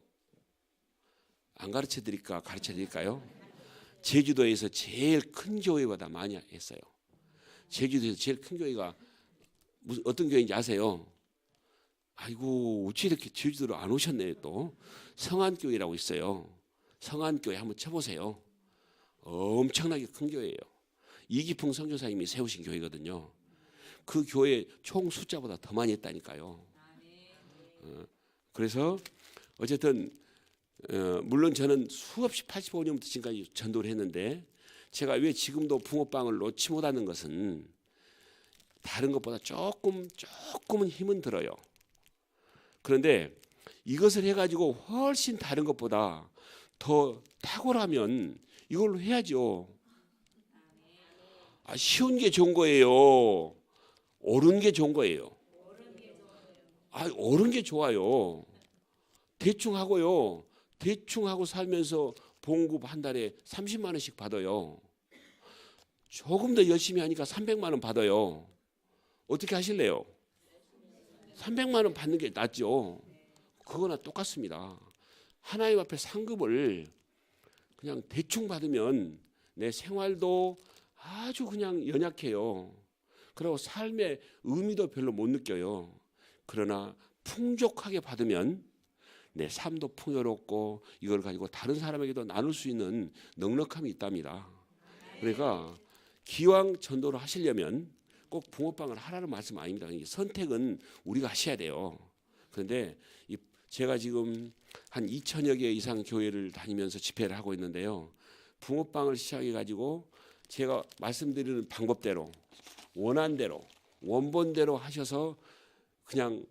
안 가르쳐 드릴까요? 제주도에서 제일 큰 교회보다 많이 했어요. 제주도에서 제일 큰 교회가 어떤 교회인지 아세요? 아이고 어찌 이렇게 제주도로 안 오셨네요. 또 성안교회라고 있어요. 성안교회 한번 쳐보세요. 엄청나게 큰 교회예요. 이기풍 선교사님이 세우신 교회거든요. 그 교회 총 숫자보다 더 많이 했다니까요. 그래서 어쨌든 물론 저는 수없이 85년부터 지금까지 전도를 했는데 제가 왜 지금도 붕어빵을 놓지 못하는 것은 다른 것보다 조금은 힘은 들어요. 그런데 이것을 해가지고 훨씬 다른 것보다 더 탁월하면 이걸로 해야죠. 쉬운 게 좋은 거예요. 옳은 게 좋은 거예요. 옳은 게 좋아요. 대충 하고요. 대충 하고 살면서 봉급 한 달에 30만 원씩 받아요. 조금 더 열심히 하니까 300만 원 받아요. 어떻게 하실래요? 300만 원 받는 게 낫죠. 그거나 똑같습니다. 하나님 앞에 상급을 그냥 대충 받으면 내 생활도 아주 그냥 연약해요. 그리고 삶의 의미도 별로 못 느껴요. 그러나 풍족하게 받으면 내 삶도 풍요롭고 이걸 가지고 다른 사람에게도 나눌 수 있는 넉넉함이 있답니다. 그러니까 기왕 전도를 하시려면 꼭 붕어빵을 하라는 말씀 아닙니다. 선택은 우리가 하셔야 돼요. 그런데 제가 지금 한 2천여 개 이상 교회를 다니면서 집회를 하고 있는데요. 붕어빵을 시작해 가지고 제가 말씀드리는 방법대로 원한대로 원본대로 하셔서 그냥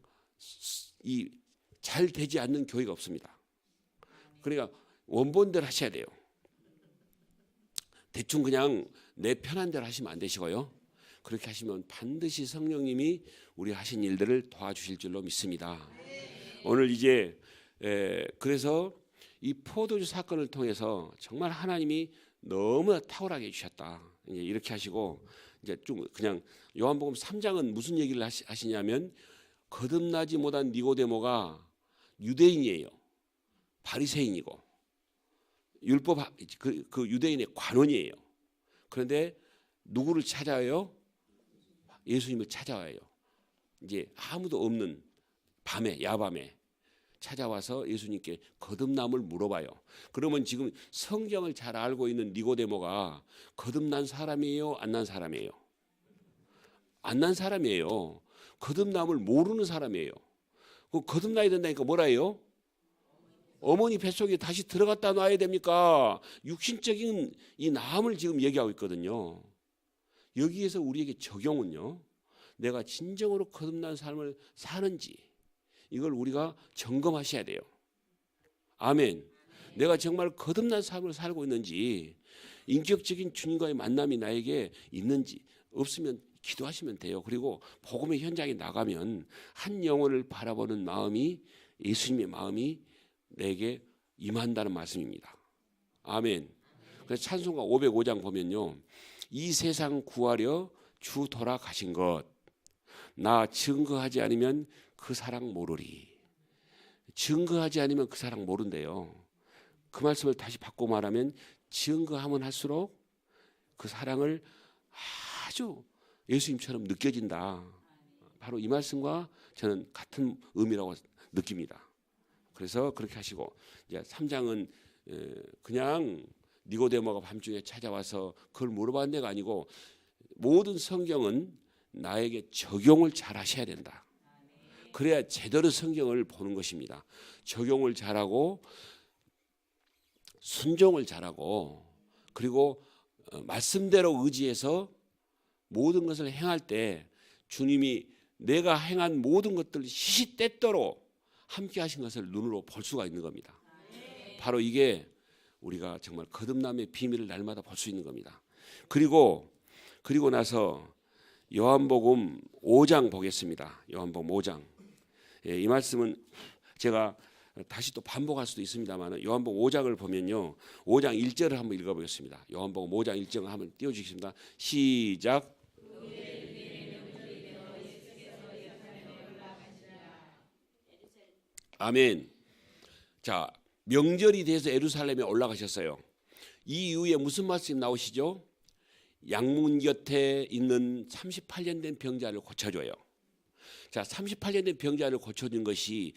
잘 되지 않는 교회가 없습니다. 그러니까 원본대로 하셔야 돼요. 대충 그냥 내 편한 대로 하시면 안 되시고요. 그렇게 하시면 반드시 성령님이 우리 하신 일들을 도와주실 줄로 믿습니다. 오늘 이제 그래서 이 포도주 사건을 통해서 정말 하나님이 너무나 탁월하게 해주셨다. 이제 이렇게 하시고 이제 좀 그냥 요한복음 3장은 무슨 얘기를 하시냐면 거듭나지 못한 니고데모가 유대인이에요. 바리새인이고 율법 그 유대인의 관원이에요. 그런데 누구를 찾아와요? 예수님을 찾아와요. 이제 아무도 없는 밤에 야밤에 찾아와서 예수님께 거듭남을 물어봐요. 그러면 지금 성경을 잘 알고 있는 니고데모가 거듭난 사람이에요? 안 난 사람이에요? 안 난 사람이에요. 거듭남을 모르는 사람이에요. 거듭나야 된다니까 뭐라 해요? 어머니 뱃속에 다시 들어갔다 놔야 됩니까? 육신적인 이 나음을 지금 얘기하고 있거든요. 여기에서 우리에게 적용은요, 내가 진정으로 거듭난 삶을 사는지 이걸 우리가 점검하셔야 돼요. 아멘. 내가 정말 거듭난 삶을 살고 있는지, 인격적인 주님과의 만남이 나에게 있는지, 없으면 기도하시면 돼요. 그리고 복음의 현장에 나가면 한 영혼을 바라보는 마음이, 예수님의 마음이 내게 임한다는 말씀입니다. 아멘. 그래서 찬송가 505장 보면요, 이 세상 구하려 주 돌아가신 것 나 증거하지 않으면 그 사랑 모르리. 증거하지 않으면 그 사랑 모른대요. 그 말씀을 다시 바꿔 말하면 증거하면 할수록 그 사랑을 아주 예수님처럼 느껴진다. 바로 이 말씀과 저는 같은 의미라고 느낍니다. 그래서 그렇게 하시고, 이제 3장은 그냥 니고데모가 밤중에 찾아와서 그걸 물어봤는 데가 아니고, 모든 성경은 나에게 적용을 잘 하셔야 된다. 그래야 제대로 성경을 보는 것입니다. 적용을 잘하고 순종을 잘하고, 그리고 말씀대로 의지해서 모든 것을 행할 때 주님이 내가 행한 모든 것들 시시때때로 함께 하신 것을 눈으로 볼 수가 있는 겁니다. 바로 이게 우리가 정말 거듭남의 비밀을 날마다 볼 수 있는 겁니다. 그리고 나서 요한복음 5장 보겠습니다. 요한복음 5장. 예, 이 말씀은 제가 다시 또 반복할 수도 있습니다만, 요한복음 5장을 보면요, 5장 1절을 한번 읽어보겠습니다. 요한복음 5장 1절 한번 띄워주시겠습니다. 시작. 아멘. 자, 명절이 돼서 예루살렘에 올라가셨어요. 이 이후에 무슨 말씀이 나오시죠? 양문 곁에 있는 38년 된 병자를 고쳐줘요. 자, 38년 된 병자를 고쳐준 것이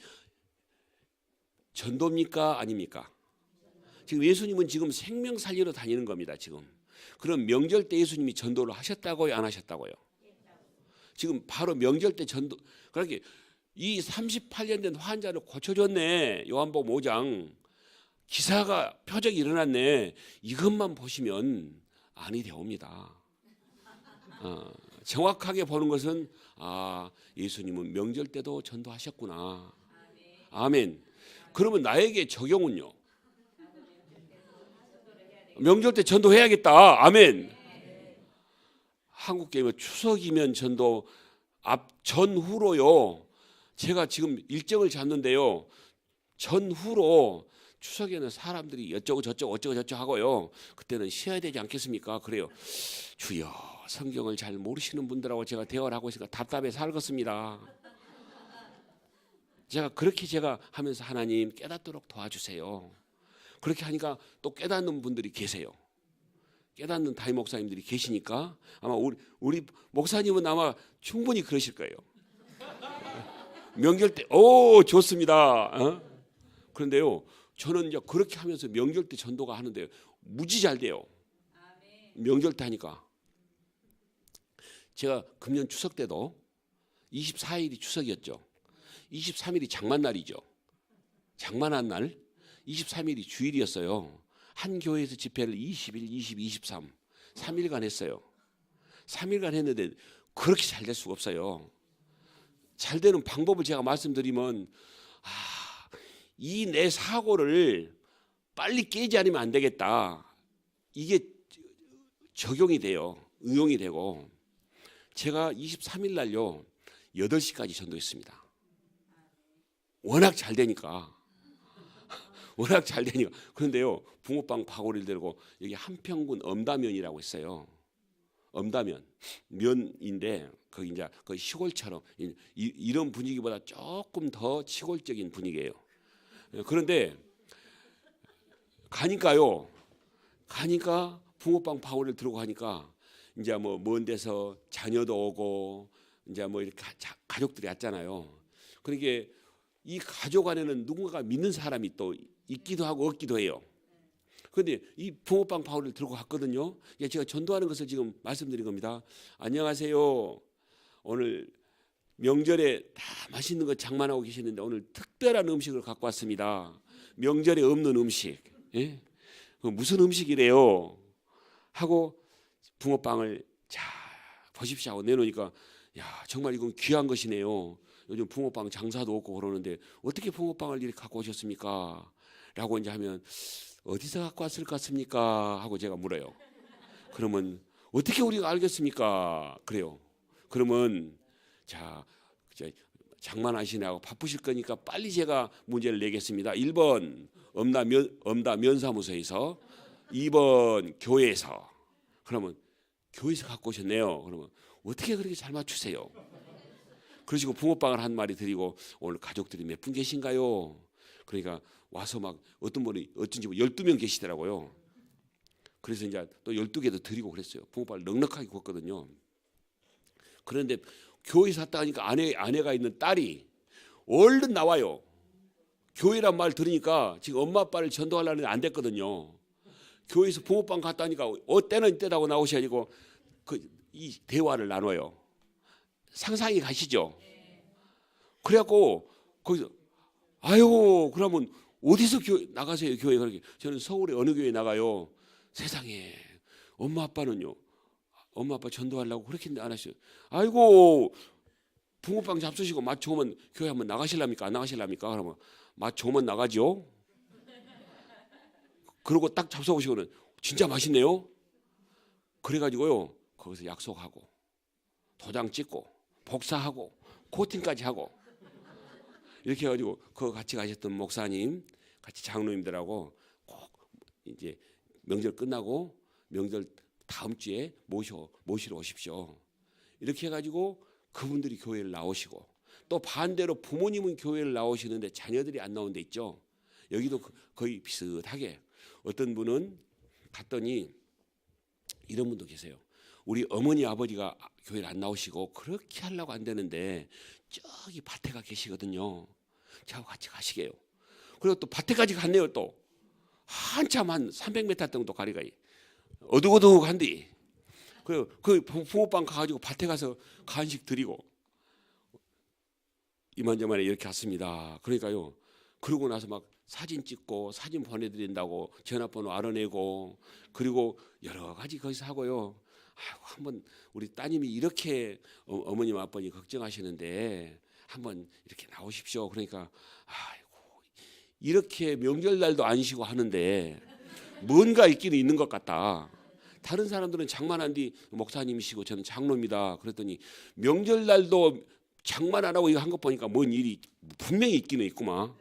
전도입니까? 아닙니까? 지금 예수님은 지금 생명 살리러 다니는 겁니다. 지금. 그럼 명절 때 예수님이 전도를 하셨다고요? 안 하셨다고요? 지금 바로 명절 때 전도. 그렇게 이 38년 된 환자를 고쳐줬네. 요한복음 5장. 기사가 표적이 일어났네. 이것만 보시면 아니 되옵니다. 정확하게 보는 것은 예수님은 명절 때도 전도하셨구나. 아멘. 그러면 나에게 적용은요? 명절 때 전도해야겠다. 아멘. 한국교회 추석이면 전도 전후로요. 제가 지금 일정을 잡는데요, 전후로 추석에는 사람들이 어쩌고 저쩌고 하고요, 그때는 쉬어야 되지 않겠습니까? 그래요. 주여, 성경을 잘 모르시는 분들하고 제가 대화를 하고 있으니까 답답해 살겠습니다. 제가 하면서 하나님 깨닫도록 도와주세요. 그렇게 하니까 또 깨닫는 분들이 계세요. 깨닫는 담임 목사님들이 계시니까 아마 우리 목사님은 아마 충분히 그러실 거예요. 명절 때 좋습니다. 그런데요, 저는 이제 그렇게 하면서 명절 때 전도가 하는데 무지 잘 돼요. 명절 때 하니까. 제가 금년 추석 때도 24일이 추석이었죠. 23일이 장만날이죠. 장만한 날 23일이 주일이었어요. 한 교회에서 집회를 20일, 22, 23 3일간 했어요. 3일간 했는데 그렇게 잘 될 수가 없어요. 잘 되는 방법을 제가 말씀드리면 이 내 사고를 빨리 깨지 않으면 안 되겠다. 이게 적용이 돼요. 응용이 되고. 제가 23일 날요 8시까지 전도했습니다. 워낙 잘 되니까. 그런데요, 붕어빵 파고리를 들고 여기 한평군 엄다면이라고 있어요. 엄다면 면인데 거기 이제 거의 시골처럼 이런 분위기보다 조금 더 시골적인 분위기예요. 그런데 가니까 붕어빵 파고리를 들고 가니까 이제 뭐 먼 데서 자녀도 오고 이제 뭐 이렇게 가족들이 왔잖아요. 그러니까 이 가족 안에는 누군가가 믿는 사람이 또 있기도 하고 없기도 해요. 그런데 이 붕어빵 바구니를 들고 갔거든요. 제가 전도하는 것을 지금 말씀드린 겁니다. 안녕하세요. 오늘 명절에 다 맛있는 거 장만하고 계시는데 오늘 특별한 음식을 갖고 왔습니다. 명절에 없는 음식. 예? 그 무슨 음식이래요? 하고 붕어빵을 자 보십시오 하고 내놓으니까 야 정말 이건 귀한 것이네요. 요즘 붕어빵 장사도 없고 그러는데 어떻게 붕어빵을 이렇게 갖고 오셨습니까? 라고 이제 하면 어디서 갖고 왔을 것 같습니까? 하고 제가 물어요. 그러면 어떻게 우리가 알겠습니까? 그래요. 그러면 자 장만하시느라고 바쁘실 거니까 빨리 제가 문제를 내겠습니다. 1번 엄다 면사무소에서, 2번 교회에서. 그러면 교회에서 갖고 오셨네요. 그러면 어떻게 그렇게 잘 맞추세요? 그러시고 붕어빵을 한 마리 드리고 오늘 가족들이 몇 분 계신가요? 그러니까 와서 막 어떤 분이 어쩐지 12명 계시더라고요. 그래서 이제 또 12개도 드리고 그랬어요. 붕어빵을 넉넉하게 구웠거든요. 그런데 교회에서 왔다 하니까 아내가 있는 딸이 얼른 나와요. 교회란 말 들으니까 지금 엄마 아빠를 전도하려는데 안 됐거든요. 교회에서 붕어빵 갔다 하니까 때는 이때라고 나오셔가지고 이 대화를 나눠요. 상상이 가시죠? 그래갖고 거기서 아유 그러면 어디서 나가세요 교회? 그렇게 저는 서울에 어느 교회 나가요. 세상에 엄마 아빠는요. 엄마 아빠 전도하려고 그렇게 안 하셔요. 아이고 붕어빵 잡수시고 맛 좋으면 교회 한번 나가실랍니까? 안 나가실랍니까? 그러면 맛 좋으면 나가지요. 그러고 딱 잡숴보시고는 진짜 맛있네요. 그래가지고요 거기서 약속하고 도장 찍고 복사하고 코팅까지 하고 이렇게 해가지고 그 같이 가셨던 목사님 같이 장로님들하고 꼭 이제 명절 끝나고 명절 다음 주에 모시러 오십시오. 이렇게 해가지고 그분들이 교회를 나오시고 또 반대로 부모님은 교회를 나오시는데 자녀들이 안 나온 데 있죠. 여기도 거의 비슷하게 어떤 분은 갔더니 이런 분도 계세요. 우리 어머니 아버지가 교회를 안 나오시고 그렇게 하려고 안 되는데 저기 밭에가 계시거든요. 저하고 같이 가시게요. 그리고 또 밭에까지 갔네요. 또 한참 한 300m 정도 가리가이 어둑어둑한데 그 붕어빵 가가지고 밭에 가서 간식 드리고 이만저만에 이렇게 갔습니다. 그러니까요. 그러고 나서 막 사진 찍고 사진 보내드린다고 전화번호 알아내고 그리고 여러 가지 거기서 하고요. 아이고, 한번 우리 따님이 이렇게 어머님 아버님 걱정하시는데 한번 이렇게 나오십시오. 그러니까 아이고 이렇게 명절날도 안 쉬고 하는데 뭔가 있기는 있는 것 같다. 다른 사람들은 장만한 뒤 목사님이시고 저는 장로입니다. 그랬더니 명절날도 장만 안 하고 이거 한 것 보니까 뭔 일이 분명히 있기는 있구만.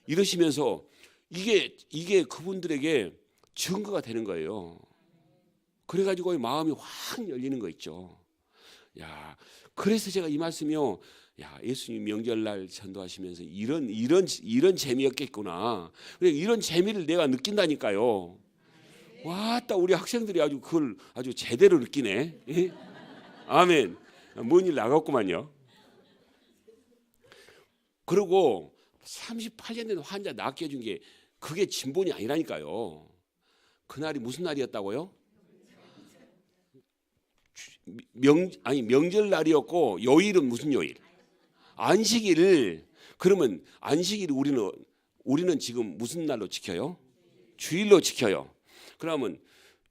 이러시면서 이게 그분들에게 증거가 되는 거예요. 그래가지고 마음이 확 열리는 거 있죠. 야, 그래서 제가 이 말씀이요. 야, 예수님 명절날 전도하시면서 이런 재미였겠구나. 이런 재미를 내가 느낀다니까요. 와따 우리 학생들이 아주 그걸 아주 제대로 느끼네. 예? 아멘. 뭔 일 나갔구만요. 그리고 38년 된 환자 낫게 해준 게 그게 진본이 아니라니까요. 그날이 무슨 날이었다고요? 명절날이었고 요일은 무슨 요일? 안식일. 그러면 안식일 우리는 지금 무슨 날로 지켜요? 주일로 지켜요. 그러면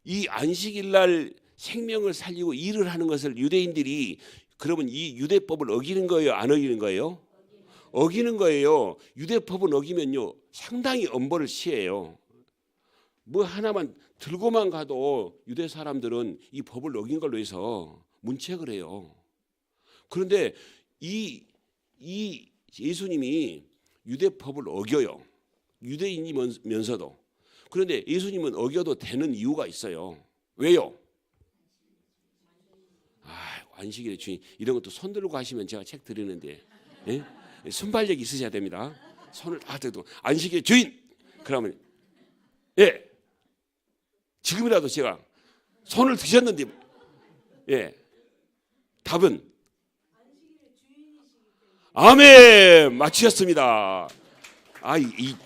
이 안식일 날 생명을 살리고 일을 하는 것을 유대인들이 그러면 이 유대법을 어기는 거예요? 안 어기는 거예요? 어기는 거예요. 유대법은 어기면요 상당히 엄벌을 시해요. 뭐 하나만 들고만 가도 유대 사람들은 이 법을 어긴 걸로 해서 문책을 해요. 그런데 이 예수님이 유대법을 어겨요. 유대인이면서도. 그런데 예수님은 어겨도 되는 이유가 있어요. 왜요? 안식일에 주인 이런 것도 손 들고 하시면 제가 책 드리는데 예? 순발력이 있으셔야 됩니다. 손을 다 들고 안식일의 주인 그러면 예 지금이라도 제가 손을 드셨는데 예 답은 아멘. 맞추셨습니다.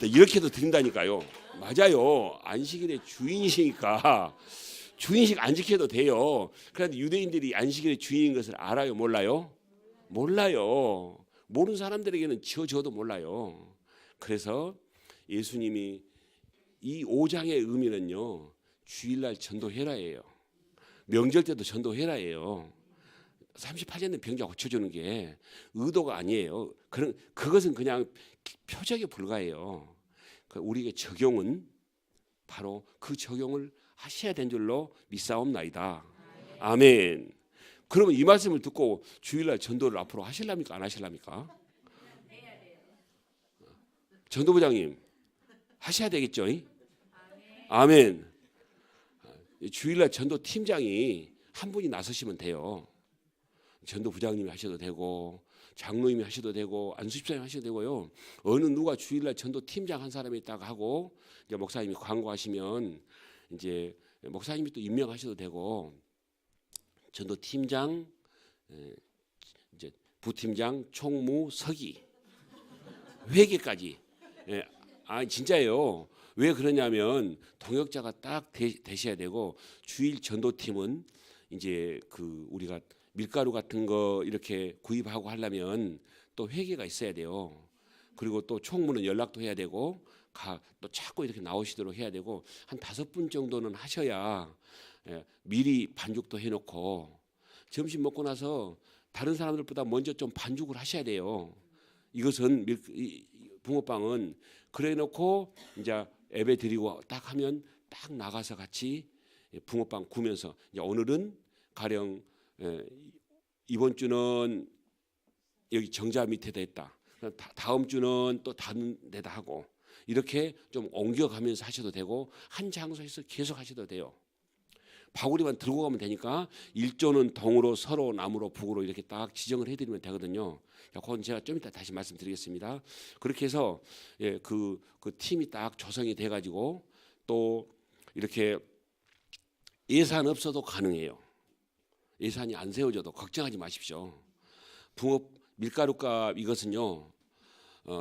이렇게도 드린다니까요. 맞아요. 안식일의 주인이시니까 주인식 안 지켜도 돼요. 그런데 유대인들이 안식일의 주인인 것을 알아요? 몰라요? 몰라요. 모르는 사람들에게는 지어줘도 몰라요. 그래서 예수님이 이 5장의 의미는요, 주일날 전도해라예요. 명절 때도 전도해라예요. 38년된 병자 고쳐주는 게 의도가 아니에요. 그것은 그냥 표적에 불과해요. 우리에게 적용은 바로 그 적용을 하셔야 된 줄로 믿사옵나이다. 아멘. 그러면 이 말씀을 듣고 주일날 전도를 앞으로 하실랍니까? 안 하실랍니까? 전도부장님 하셔야 되겠죠? 아멘. 주일날 전도 팀장이 한 분이 나서시면 돼요. 전도부장님이 하셔도 되고 장로님이 하셔도 되고 안수집사님 하셔도 되고요. 어느 누가 주일날 전도 팀장 한 사람이 있다가 하고 이제 목사님이 광고하시면 이제 목사님이 또 임명하셔도 되고 전도 팀장, 이제 부팀장, 총무, 서기, 회계까지. 진짜예요. 왜 그러냐면 동역자가 딱 되셔야 되고 주일 전도팀은 이제 우리가 밀가루 같은 거 이렇게 구입하고 하려면 또 회계가 있어야 돼요. 그리고 또 총무는 연락도 해야 되고 또 자꾸 이렇게 나오시도록 해야 되고 한 5분 정도는 하셔야 미리 반죽도 해놓고 점심 먹고 나서 다른 사람들보다 먼저 좀 반죽을 하셔야 돼요. 이것은 붕어빵은 그래놓고 이제 예배 드리고 딱 하면 딱 나가서 같이 붕어빵 구면서 이제 오늘은 가령 이번 주는 여기 정자 밑에다 했다. 다음 주는 또 다른 데다 하고 이렇게 좀 옮겨가면서 하셔도 되고 한 장소에서 계속 하셔도 돼요. 바구리만 들고 가면 되니까 1조는 동으로 서로 남으로 북으로 이렇게 딱 지정을 해드리면 되거든요. 그건 제가 좀 이따 다시 말씀드리겠습니다. 그렇게 해서 그 팀이 딱 조성이 돼가지고 또 이렇게 예산 없어도 가능해요. 예산이 안 세워져도 걱정하지 마십시오. 붕어 밀가루값 이것은요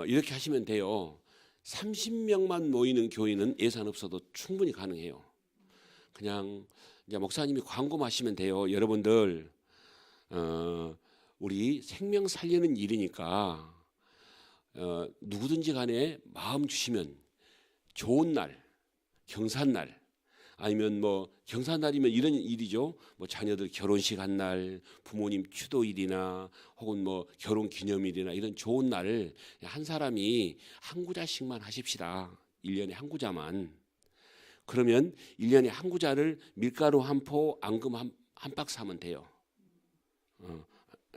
이렇게 하시면 돼요. 30명만 모이는 교회는 예산 없어도 충분히 가능해요. 그냥 이제 목사님이 광고만 하시면 돼요. 여러분들 우리 생명 살리는 일이니까 누구든지 간에 마음 주시면 좋은 날, 경산날 아니면 뭐 경산날이면 이런 일이죠. 뭐 자녀들 결혼식 한 날, 부모님 추도일이나 혹은 뭐 결혼 기념일이나 이런 좋은 날을 한 사람이 한 구자씩만 하십시다. 1년에 한 구자만. 그러면 1년에 한 구자를 밀가루 한 포, 앙금 한 박스 하면 돼요.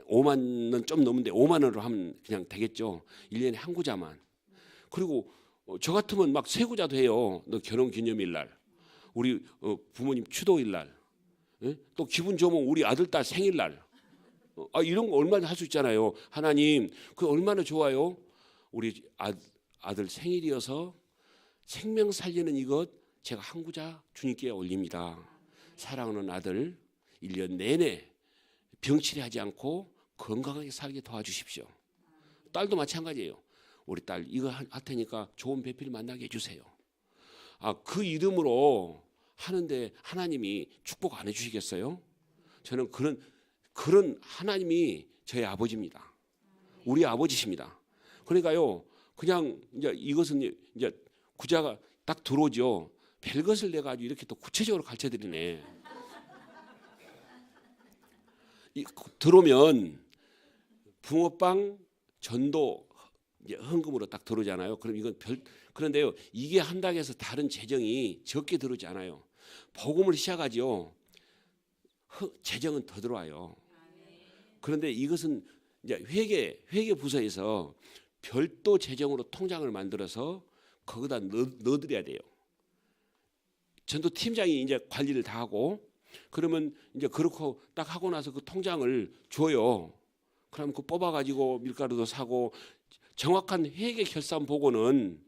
5만 원 좀 넘는데 5만 원으로 하면 그냥 되겠죠. 1년에 한 구자만. 그리고 저 같으면 막 세 구자도 해요. 너 결혼 기념일 날, 우리 부모님 추도일 날, 또 기분 좋으면 우리 아들 딸 생일 날. 이런 거 얼마나 할 수 있잖아요. 하나님, 그 얼마나 좋아요. 우리 아들 생일이어서 생명 살리는 이것 제가 한 구자 주님께 올립니다. 사랑하는 아들 1년 내내 병치레하지 않고 건강하게 살게 도와주십시오. 딸도 마찬가지예요. 우리 딸 이거 할 테니까 좋은 배필 만나게 해주세요. 그 이름으로 하는데 하나님이 축복 안 해주시겠어요? 저는 그런 하나님이 저희 아버지입니다. 우리 아버지십니다. 그러니까요, 그냥 이제 이것은 이제 구자가 딱 들어오죠. 별것을 내 가지고 이렇게 또 구체적으로 가르쳐 드리네. 들어오면 붕어빵 전도 이제 헌금으로 딱 들어오잖아요. 그럼 이건 그런데요, 이게 한다고 해서 다른 재정이 적게 들어오지 않아요. 복음을 시작하지요. 재정은 더 들어와요. 그런데 이것은 이제 회계 부서에서 별도 재정으로 통장을 만들어서 거기다 넣어드려야 돼요. 전도 팀장이 이제 관리를 다 하고 그러면 이제 그렇고 딱 하고 나서 그 통장을 줘요. 그럼 그 뽑아가지고 밀가루도 사고 정확한 회계 결산 보고는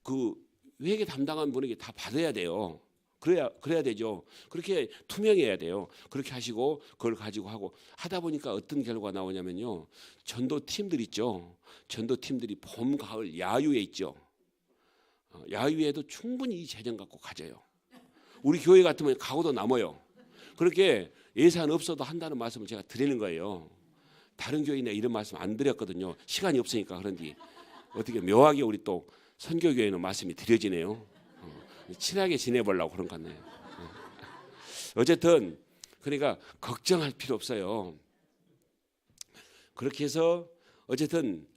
그 회계 담당한 분에게 다 받아야 돼요. 그래야 되죠. 그렇게 투명해야 돼요. 그렇게 하시고 그걸 가지고 하다 보니까 어떤 결과가 나오냐면요. 전도 팀들 있죠. 전도 팀들이 봄, 가을 야유에 있죠. 야유에도 충분히 이 재정 갖고 가져요. 우리 교회 같으면 가고도 남아요. 그렇게 예산 없어도 한다는 말씀을 제가 드리는 거예요. 다른 교회는 이런 말씀 안 드렸거든요. 시간이 없으니까. 그런지 어떻게 묘하게 우리 또 선교교회는 말씀이 드려지네요. 친하게 지내보려고 그런 것 같네요. 어쨌든 그러니까 걱정할 필요 없어요. 그렇게 해서 어쨌든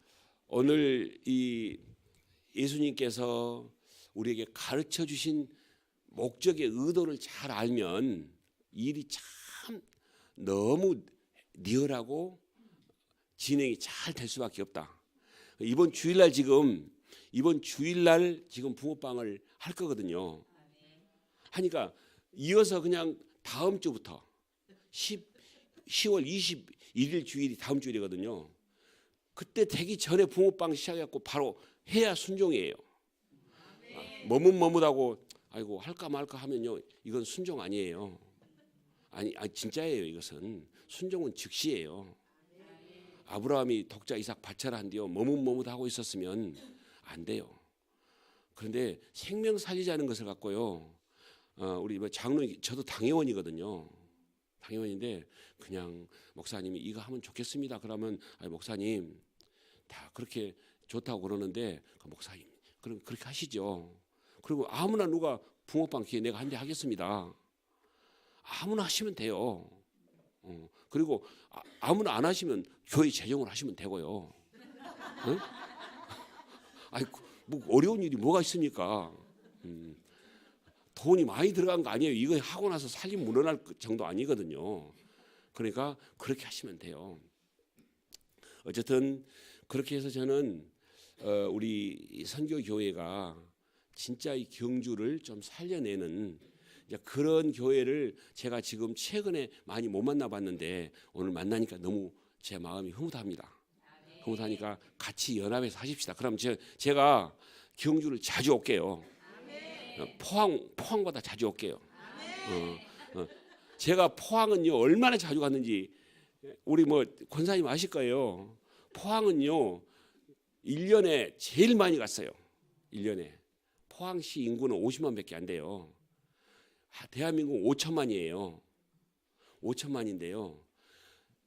오늘 이 예수님께서 우리에게 가르쳐 주신 목적의 의도를 잘 알면 일이 참 너무 리얼하고 진행이 잘 될 수밖에 없다. 이번 주일날 지금 붕어빵을 할 거거든요. 하니까 이어서 그냥 다음 주부터 10월 21일 주일이 다음 주일이거든요. 그때 되기 전에 붕어빵 시작해갖고 바로 해야 순종이에요. 머뭇머뭇하고 아이고 할까 말까 하면요, 이건 순종 아니에요. 아니 진짜예요. 이것은 순종은 즉시예요. 아브라함이 독자 이삭 바쳐라 한디요, 머뭇머뭇하고 있었으면 안 돼요. 그런데 생명 살리자는 것을 갖고요, 우리 장로님, 저도 당회원이거든요. 당회원인데 그냥 목사님이 이거 하면 좋겠습니다. 그러면 목사님 다 그렇게 좋다고 그러는데 목사님 그럼 그렇게 하시죠. 그리고 아무나 누가 붕어빵 기회 내가 한 대 하겠습니다. 아무나 하시면 돼요. 그리고 아무나 안 하시면 교회 재정을 하시면 되고요. 응? 아니 뭐 어려운 일이 뭐가 있습니까? 돈이 많이 들어간 거 아니에요. 이거 하고 나서 살림 물어날 정도 아니거든요. 그러니까 그렇게 하시면 돼요. 어쨌든 그렇게 해서 저는 우리 선교교회가 진짜 이 경주를 좀 살려내는 그런 교회를 제가 지금 최근에 많이 못 만나봤는데 오늘 만나니까 너무 제 마음이 흐뭇합니다. 흐뭇하니까 같이 연합해서 하십시다. 그럼 제가 경주를 자주 올게요. 포항보다 자주 올게요. 제가 포항은요 얼마나 자주 갔는지 우리 권사님 아실 거예요. 포항은요 1년에 제일 많이 갔어요. 1년에 포항시 인구는 50만밖에 안 돼요. 대한민국 5천만이에요. 5천만인데요.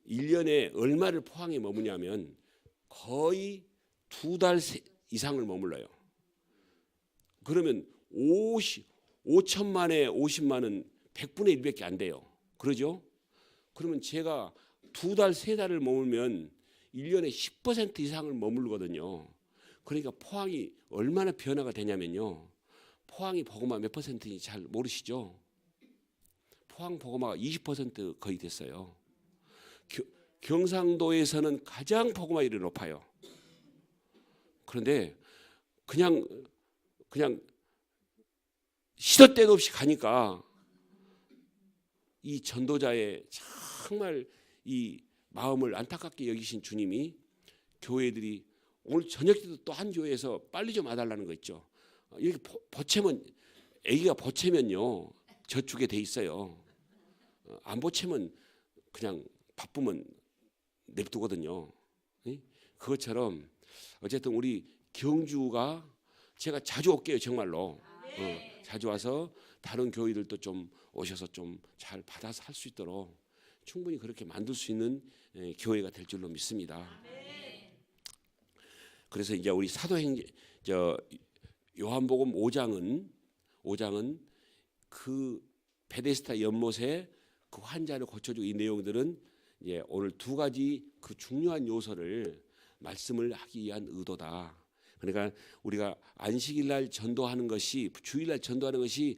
1년에 얼마를 포항에 머무냐면 거의 2달 이상을 머물러요. 그러면 5천만에 50만은 100분의 1밖에 안 돼요. 그러죠? 그러면 제가 2달, 3달을 머물면 1년에 10% 이상을 머물거든요. 그러니까 포항이 얼마나 변화가 되냐면요. 포항이 버거마 몇 퍼센트인지 잘 모르시죠? 포항 버거마가 20% 거의 됐어요. 경상도에서는 가장 버거마율이 높아요. 그런데 그냥 시도 때도 없이 가니까 이 전도자의 정말 이 마음을 안타깝게 여기신 주님이 교회들이 오늘 저녁 때도 또 한 교회에서 빨리 좀 와달라는 거 있죠. 이렇게 보채면 아기가 보채면요 저축에 돼 있어요. 안 보채면 그냥 바쁘면 냅두거든요. 그것처럼 어쨌든 우리 경주가 제가 자주 올게요. 정말로 자주 와서 다른 교회들도 좀 오셔서 좀 잘 받아서 할 수 있도록 충분히 그렇게 만들 수 있는 교회가 될 줄로 믿습니다. 그래서 이제 우리 사도행전 요한복음 5장은 그 베데스다 연못에 그 환자를 고쳐주고 이 내용들은 이제 오늘 두 가지 그 중요한 요소를 말씀을 하기 위한 의도다. 그러니까 우리가 안식일날 전도하는 것이 주일날 전도하는 것이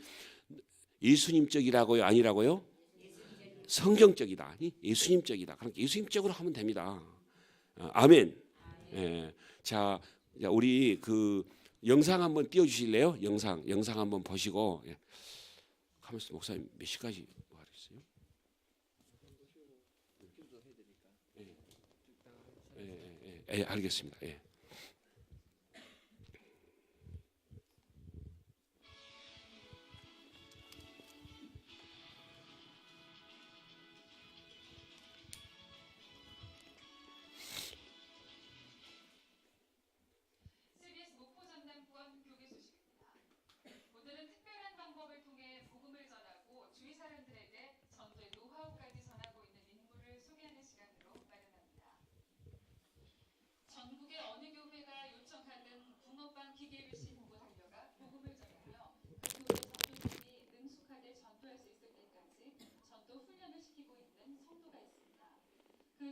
예수님적이라고요, 아니라고요? 성경적이다. 예수님적이다. 그러니까 예수님적으로 하면 됩니다. 아멘. 예. 자, 우리 그 영상 한번 띄워주실래요? 영상 한번 보시고. 예. 가만있어, 목사님 몇 시까지 뭐 하겠어요? 예, 알겠습니다. 예.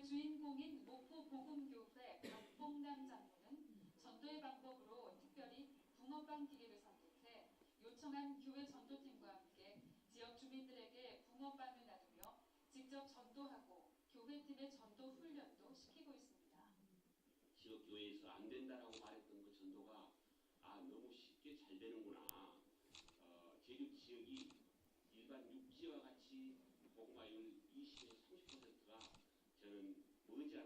전도의 주인공인 목포 복음교회 박봉남 장로는 전도의 방법으로 특별히 붕어빵 기계를 선택해 요청한 교회 전도팀과 함께 지역 주민들에게 붕어빵을 나누며 직접 전도하고 교회팀의 전도 훈련도 시키고 있습니다. 지역 교회에서 안 된다라고 말했던 그 전도가 너무 쉽게 잘 되는구나. 제주 지역이 일반 육지와 같이 복음화율 20에서 30%가 저는 머지않아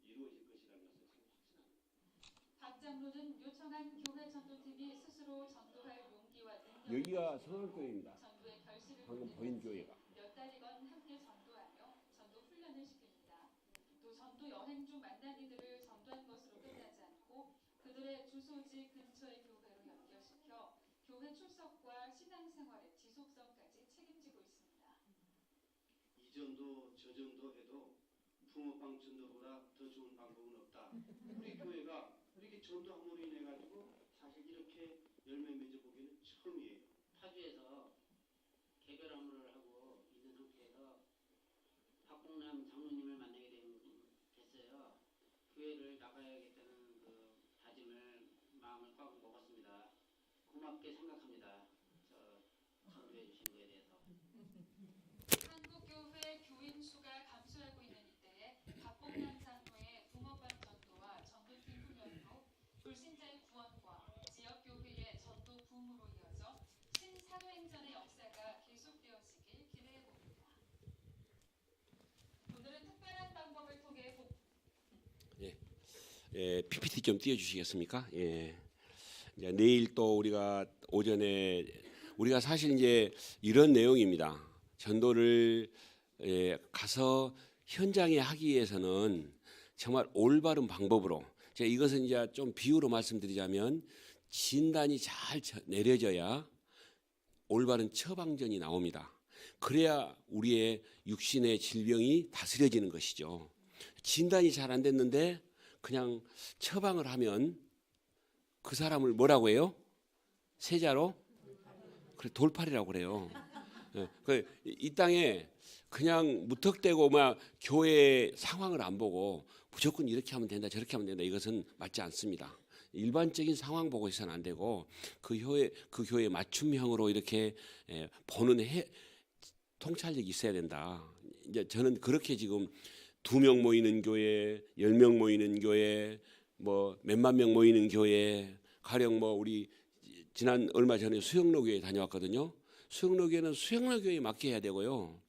이루어질 것이라는 것을 참 확신합니다. 박 장로는 요청한 교회 전도팀이 스스로 전도할 용기와 능력을 여기가 서울교회입니다. 전도의 결실을 방금 보는 보인 교회가. 몇 달이건 함께 전도하며 전도 훈련을 시킵니다. 또 전도 여행 중 만난 이들을 전도한 것으로 끝나지 않고 그들의 주소지 근처의 교회로 연결시켜 교회 출석과 신앙생활의 지속성까지 책임지고 있습니다. 이 정도 저 정도 해도 붕어빵 전도보다 더 좋은 방법은 없다. 우리 교회가 이렇게 전도 한 번에 인해 가지고 사실 이렇게 열매 맺어보기는 처음이에요. 파주에서 개별 업무를 하고 있는 상태에서 박봉남 장로님을 만나게 됐어요. 교회를 나가야겠다는 그 다짐을 마음을 꽉 먹었습니다. 고맙게 생각합니다. 전도해 주신 거에 대해서. 한국교회 교인 수가 감소하고 있는 이때에 박봉남 장로의 붕어빵 전도와 전도팀 훈련으로 불신자의 구원과 지역교회의 전도 붐으로 이어져 신사도행전의 역사가 계속되어지길 기대해봅니다. 오늘은 특별한 방법을 통해 PPT 좀 띄워주시겠습니까? 예. 이제 내일 또 우리가 오전에 우리가 사실 이제 이런 내용입니다. 전도를 가서 현장에 하기 위해서는 정말 올바른 방법으로 제가 이것은 이제 좀 비유로 말씀드리자면 진단이 잘 내려져야 올바른 처방전이 나옵니다. 그래야 우리의 육신의 질병이 다스려지는 것이죠. 진단이 잘 안 됐는데 그냥 처방을 하면 그 사람을 뭐라고 해요? 세자로? 그래 돌팔이라고 그래요. 이 땅에 그냥 무턱대고 막 교회 상황을 안 보고 무조건 이렇게 하면 된다 저렇게 하면 된다 이것은 맞지 않습니다. 일반적인 상황 보고 있어서는 안 되고 그 교회 맞춤형으로 이렇게 보는 통찰력이 있어야 된다. 이제 저는 그렇게 지금 2명 모이는 교회, 10명 모이는 교회, 뭐 몇만 명 모이는 교회, 가령 뭐 우리 지난 얼마 전에 수영로 교회 다녀왔거든요. 수영로 교회는 수영로 교회에 맞게 해야 되고요.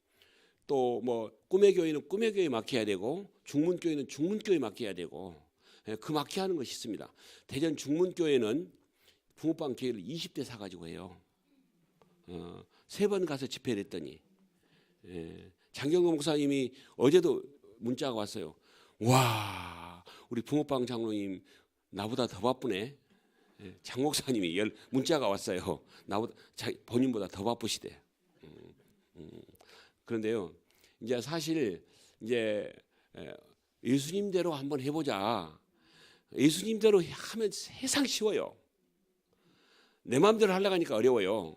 또 뭐 꿈의 교회는 꿈의 교회에 맞게 해야 되고 중문 교회는 중문 교회에 맞게 해야 되고 그 맞게 하는 것이 있습니다. 대전 중문 교회는 붕어빵 교회를 20대 사 가지고 해요. 3번 가서 집회를 했더니 장경호 목사님이 어제도 문자가 왔어요. 와, 우리 붕어빵 장로님 나보다 더 바쁘네. 장 목사님이 문자가 왔어요. 나보다 본인보다 더 바쁘시대. 그런데요, 이제 사실 이제 예수님대로 한번 해보자. 예수님대로 하면 세상 쉬워요. 내 마음대로 하려고 하니까 어려워요.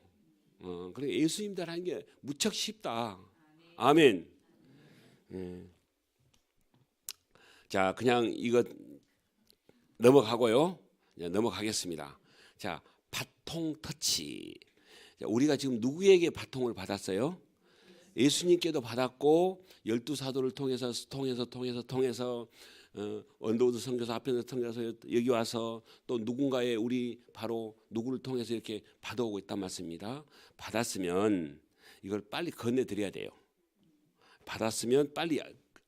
그래 예수님대로 하는 게 무척 쉽다. 아멘. 자, 그냥 이거 넘어가고요. 넘어가겠습니다. 자, 바통 터치. 자, 우리가 지금 누구에게 바통을 받았어요? 예수님께도 받았고 12사도를 통해서 언더우드 선교사 앞에서 통해서 여기 와서 또 누군가의 우리 바로 누구를 통해서 이렇게 받아오고 있단 말씀입니다. 받았으면 이걸 빨리 건네드려야 돼요. 받았으면 빨리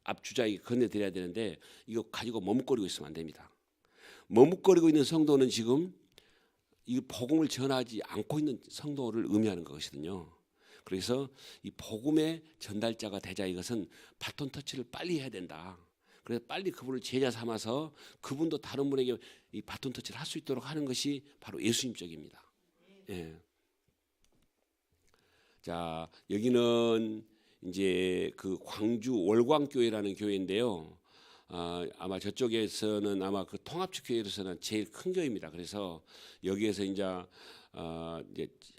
앞 주자에게 건네드려야 되는데 이거 가지고 머뭇거리고 있으면 안 됩니다. 머뭇거리고 있는 성도는 지금 이 복음을 전하지 않고 있는 성도를 의미하는 것이거든요. 그래서 이 복음의 전달자가 되자 이것은 바톤 터치를 빨리 해야 된다. 그래서 빨리 그분을 제자 삼아서 그분도 다른 분에게 이 바톤 터치를 할 수 있도록 하는 것이 바로 예수님적입니다. 예. 자, 여기는 이제 그 광주 월광교회라는 교회인데요. 아마 저쪽에서는 아마 그 통합축교회로서는 제일 큰 교회입니다. 그래서 여기에서 이제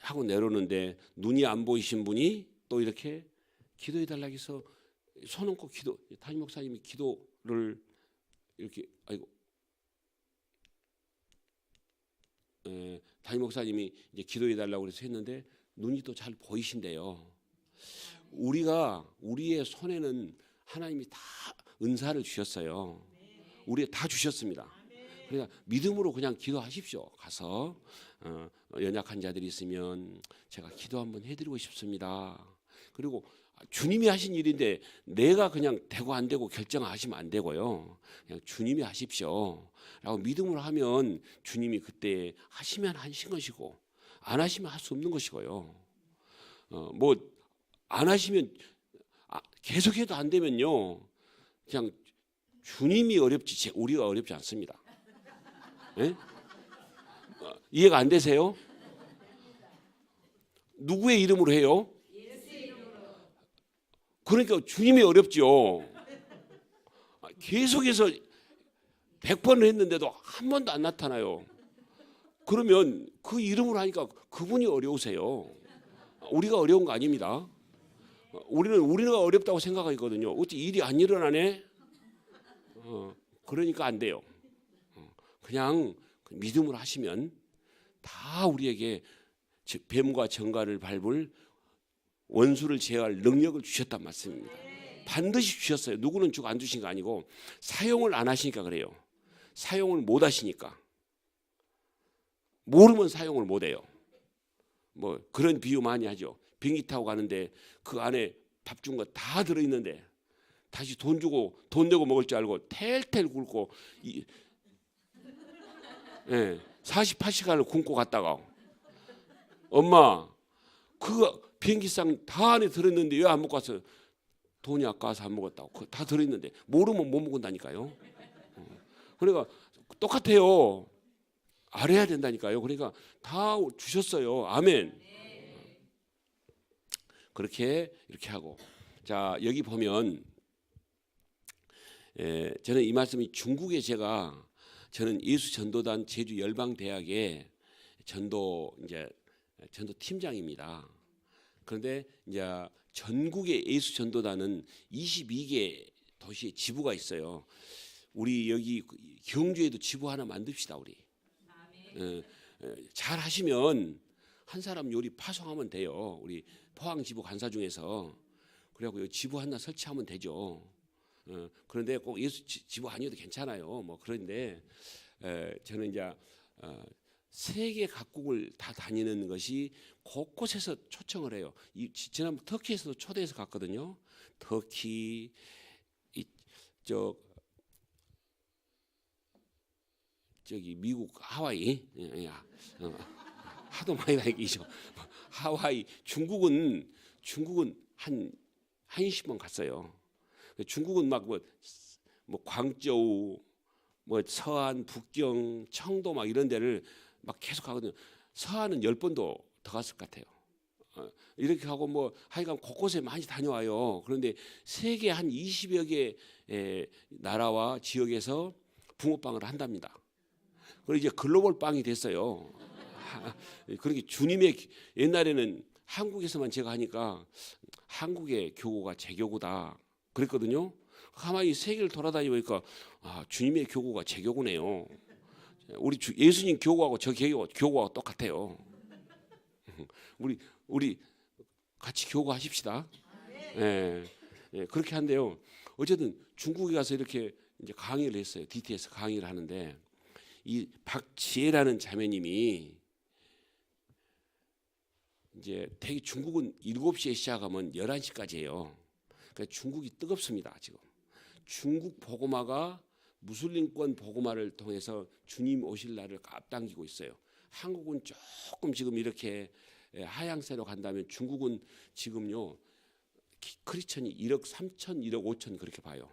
하고 내려오는데 눈이 안 보이신 분이 또 이렇게 기도해 달라고 해서 손 얹고 기도, 담임 목사님이 기도를 이렇게 아이고 담임 목사님이 이제 기도해 달라고 그래서 했는데 눈이 또 잘 보이신대요. 우리가 우리의 손에는 하나님이 다 은사를 주셨어요. 우리 다 주셨습니다. 그러니까 믿음으로 그냥 기도하십시오. 가서 연약한 자들이 있으면 제가 기도 한번 해드리고 싶습니다. 그리고 주님이 하신 일인데 내가 그냥 되고 안 되고 결정하시면 안 되고요. 그냥 주님이 하십시오. 라고 믿음으로 하면 주님이 그때 하시면 하신 것이고 안 하시면 할 수 없는 것이고요. 뭐 안 하시면 계속해도 안 되면요. 그냥 주님이 어렵지 우리가 어렵지 않습니다. 예? 이해가 안 되세요? 누구의 이름으로 해요? 그러니까 주님이 어렵죠. 계속해서 100번을 했는데도 한 번도 안 나타나요. 그러면 그 이름으로 하니까 그분이 어려우세요. 우리가 어려운 거 아닙니다. 우리가 어렵다고 생각하거든요. 어찌 일이 안 일어나네? 그러니까 안 돼요. 그냥 믿음으로 하시면 다 우리에게 뱀과 정갈을 밟을 원수를 제어할 능력을 주셨단 말씀입니다. 반드시 주셨어요. 누구는 주고 안 주신 거 아니고 사용을 안 하시니까 그래요. 사용을 못 하시니까. 모르면 사용을 못 해요. 뭐 그런 비유 많이 하죠. 비행기 타고 가는데 그 안에 밥 준 거 다 들어있는데 다시 돈 주고 돈 내고 먹을 줄 알고 텔텔 굶고 48시간을 굶고 갔다가 엄마 그 비행기상 다 안에 들어있는데 왜 안 먹고 왔어요? 돈이 아까워서 안 먹었다고. 그거 다 들어있는데 모르면 못 먹는다니까요. 그러니까 똑같아요. 알아야 된다니까요. 그러니까 다 주셨어요. 아멘. 그렇게 이렇게 하고 자 여기 보면 저는 이 말씀이 중국에 저는 예수 전도단 제주 열방대학의 전도 팀장입니다. 그런데 이제 전국의 예수 전도단은 22개 도시에 지부가 있어요. 우리 여기 경주에도 지부 하나 만듭시다 우리. 잘 하시면 한 사람 요리 파송하면 돼요. 우리 포항 지부 간사 중에서 그래갖고 지부 하나 설치하면 되죠. 그런데 꼭 예수 지부 아니어도 괜찮아요. 뭐 그런데 저는 이제 세계 각국을 다 다니는 것이 곳곳에서 초청을 해요. 지난번 터키에서도 초대해서 갔거든요. 터키, 저기 미국 하와이, 하도 많이 다니죠. 하와이, 중국은 한 20번 갔어요. 중국은 막 뭐 광저우, 뭐 서안, 북경, 청도 막 이런 데를 막 계속 가거든요. 서안은 10번도 더 갔을 것 같아요. 이렇게 하고 뭐 하여간 곳곳에 많이 다녀와요. 그런데 세계 한 20여 개 나라와 지역에서 붕어빵을 한답니다. 그리고 이제 글로벌 빵이 됐어요. 그러니까 주님의 옛날에는 한국에서만 제가 하니까 한국의 교구가 제 교구다 그랬거든요. 가만히 세계를 돌아다니니까 주님의 교구가 제 교구네요. 우리 예수님 교구하고 저 교구하고 똑같아요. 우리 같이 교구하십시다. 그렇게 한대요. 어쨌든 중국에 가서 이렇게 이제 강의를 했어요. DT에서 강의를 하는데 이 박지혜라는 자매님이 이제 되게 중국은 7시에 시작하면 11시까지예요. 그러니까 중국이 뜨겁습니다. 지금 중국 복음화가 무슬림권 복음화를 통해서 주님 오실 날을 앞당기고 있어요. 한국은 조금 지금 이렇게 하향세로 간다면 중국은 지금요 크리스천이 1억 3천, 1억 5천 그렇게 봐요.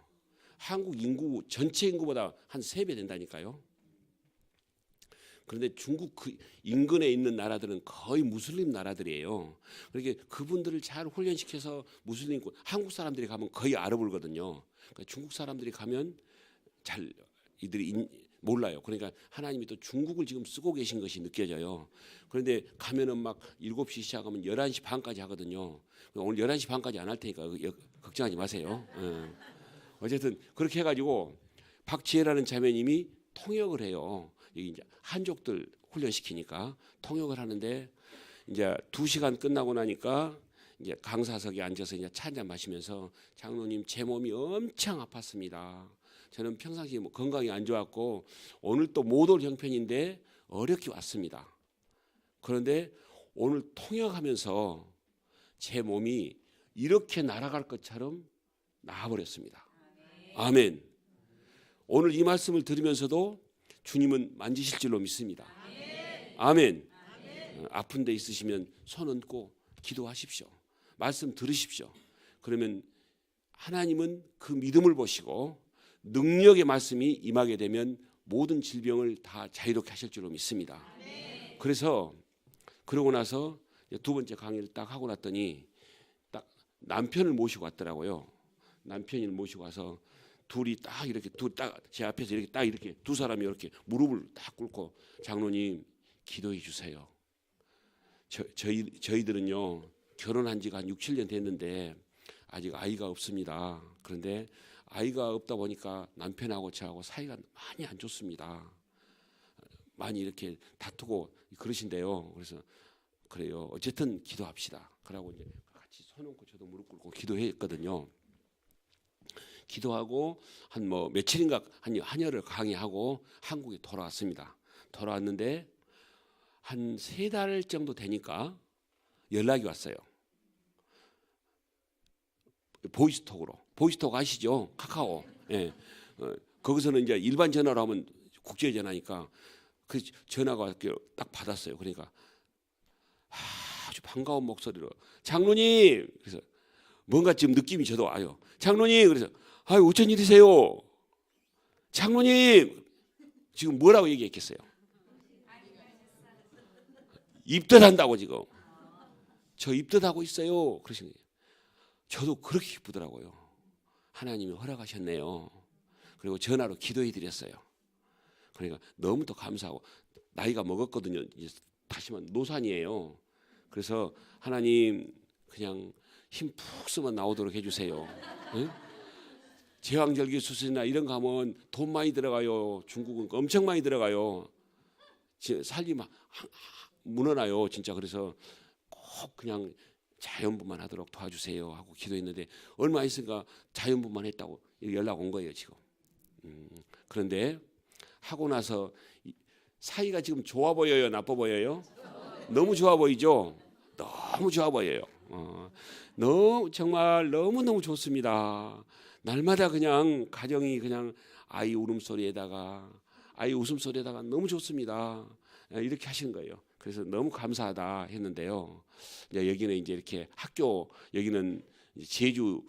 한국 인구 전체 인구보다 한 3배 된다니까요. 그런데 중국 그 인근에 있는 나라들은 거의 무슬림 나라들이에요. 그러니까 그분들을 잘 훈련시켜서 무슬림권 한국 사람들이 가면 거의 알아보거든요. 그러니까 중국 사람들이 가면 잘 이들이 몰라요. 그러니까 하나님이 또 중국을 지금 쓰고 계신 것이 느껴져요. 그런데 가면은 막 7시 시작하면 11시 반까지 하거든요. 오늘 11시 반까지 안 할 테니까 걱정하지 마세요. 어쨌든 그렇게 해가지고 박지혜라는 자매님이 통역을 해요. 여기 이제 한족들 훈련시키니까 통역을 하는데 이제 2시간 끝나고 나니까 이제 강사석에 앉아서 이제 차 한잔 마시면서 장로님 제 몸이 엄청 아팠습니다. 저는 평상시에 뭐 건강이 안 좋았고 오늘 또 못 올 형편인데 어렵게 왔습니다. 그런데 오늘 통역하면서 제 몸이 이렇게 날아갈 것처럼 나아버렸습니다. 아멘. 오늘 이 말씀을 들으면서도 주님은 만지실 줄로 믿습니다. 아멘. 아픈 데 있으시면 손 얹고 기도하십시오. 말씀 들으십시오. 그러면 하나님은 그 믿음을 보시고 능력의 말씀이 임하게 되면 모든 질병을 다 자유롭게 하실 줄로 믿습니다. 그래서 그러고 나서 2번째 강의를 딱 하고 났더니 딱 남편을 모시고 왔더라고요. 남편을 모시고 와서 둘이 딱 이렇게 제 앞에서 이렇게 딱 이렇게 두 사람이 이렇게 무릎을 딱 꿇고 장로님 기도해 주세요. 저희들은요 결혼한 지가 한 6, 7년 됐는데 아직 아이가 없습니다. 그런데 아이가 없다 보니까 남편하고 저하고 사이가 많이 안 좋습니다. 많이 이렇게 다투고 그러신데요. 그래서 그래요. 어쨌든 기도합시다. 그러고 이제 같이 손 얹고 저도 무릎 꿇고 기도했거든요. 기도하고 한 뭐 며칠인가 한여를 강의하고 한국에 돌아왔습니다. 돌아왔는데 한 3달 정도 되니까 연락이 왔어요. 보이스톡으로. 보이스톡 아시죠? 카카오. 예. 거기서는 이제 일반 전화로 하면 국제 전화니까 그 전화가 딱 받았어요. 그러니까 아주 반가운 목소리로 장로님. 그래서 뭔가 지금 느낌이 저도 와요. 장로님. 그래서 아유 어쩐 일이세요? 장로님. 지금 뭐라고 얘기했겠어요? 입덧한다고 지금. 저 입덧하고 있어요. 그러신 거예요. 저도 그렇게 기쁘더라고요. 하나님이 허락하셨네요. 그리고 전화로 기도해 드렸어요. 그러니까 너무 더 감사하고 나이가 먹었거든요. 이제 다시만 노산이에요. 그래서 하나님 그냥 힘 푹 쓰면 나오도록 해주세요. 응? 제왕절개 수술이나 이런 거 하면 돈 많이 들어가요. 중국은 엄청 많이 들어가요. 살기 막 무너나요. 진짜. 그래서 꼭 그냥 자연분만 하도록 도와주세요 하고 기도했는데 얼마 있으니까 자연분만 했다고 연락 온 거예요 지금. 그런데 하고 나서 사이가 지금 좋아 보여요, 나빠 보여요? 너무 좋아 보이죠? 너무 좋아 보여요. 너무 정말 너무 좋습니다. 날마다 그냥 가정이 그냥 아이 울음소리에다가 아이 웃음소리에다가 너무 좋습니다. 이렇게 하시는 거예요. 그래서 너무 감사하다 했는데요. 이제 여기는 이제 이렇게 학교 여기는 제주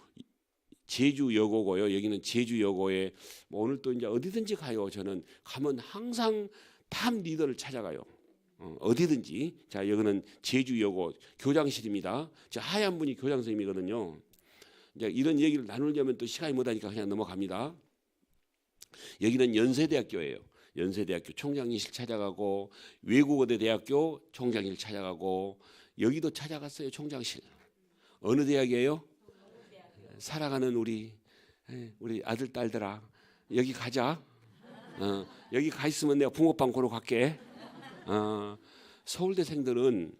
여고고요. 여기는 제주 여고에 뭐 오늘 또 이제 어디든지 가요. 저는 가면 항상 탑 리더를 찾아가요. 어디든지. 자 여기는 제주 여고 교장실입니다. 저 하얀 분이 교장 선생님이거든요. 이제 이런 얘기를 나누려면 또 시간이 못하니까 그냥 넘어갑니다. 여기는 연세대학교예요. 연세대학교 총장실 찾아가고 외국어대 대학교 총장실 찾아가고 여기도 찾아갔어요. 총장실. 어느 대학이에요? 사랑하는 우리 아들 딸들아 여기 가자. 여기 가 있으면 내가 붕어빵 고러 갈게. 서울대생들은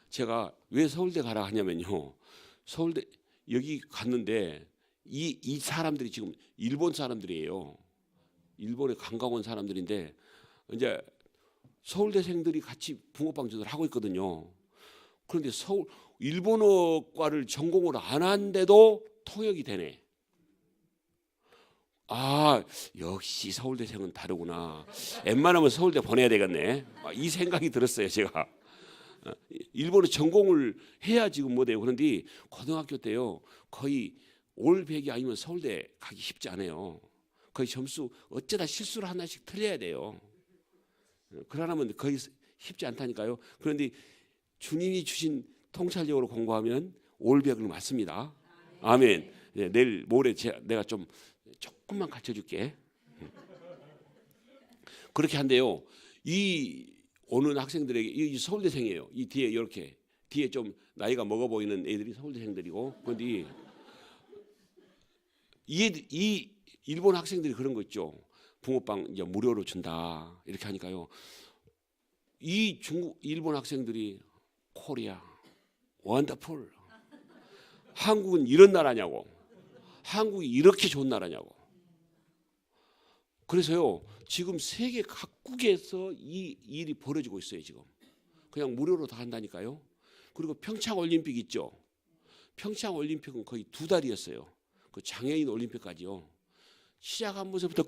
제가 왜 서울대 가라 하냐면요. 서울대 여기 갔는데 이 사람들이 지금 일본 사람들이에요. 일본에 관광 온 사람들인데 이제 서울대생들이 같이 붕어빵 전을 하고 있거든요. 그런데 일본어과를 전공을 안 한데도 통역이 되네. 아 역시 서울대생은 다르구나. 웬만하면 서울대 보내야 되겠네. 이 생각이 들었어요 제가. 일본어 전공을 해야 지금 못해요. 그런데 고등학교 때요 거의 올 100이 아니면 서울대 가기 쉽지 않아요. 거의 점수 어쩌다 실수를 하나씩 틀려야 돼요. 그러려면 거의 쉽지 않다니까요. 그런데 주님이 주신 통찰력으로 공부하면 올 100을 맞습니다. 아멘. 네, 내일 모레 내가 조금만 가르쳐줄게. 그렇게 한대요. 이 오는 학생들에게 이 서울대생이에요. 이 뒤에 이렇게 뒤에 좀 나이가 먹어 보이는 애들이 서울대생들이고 그런데 이 일본 학생들이 그런 거 있죠. 붕어빵 이제 무료로 준다 이렇게 하니까요. 이 일본 학생들이 코리아 원더풀. 한국은 이런 나라냐고. 한국이 이렇게 좋은 나라냐고. 그래서요. 지금 세계 각국에서 이 일이 벌어지고 있어요. 지금. 그냥 무료로 다 한다니까요. 그리고 평창 올림픽 있죠. 평창 올림픽은 거의 2달이었어요. 그 장애인 올림픽까지요. 시작하면서부터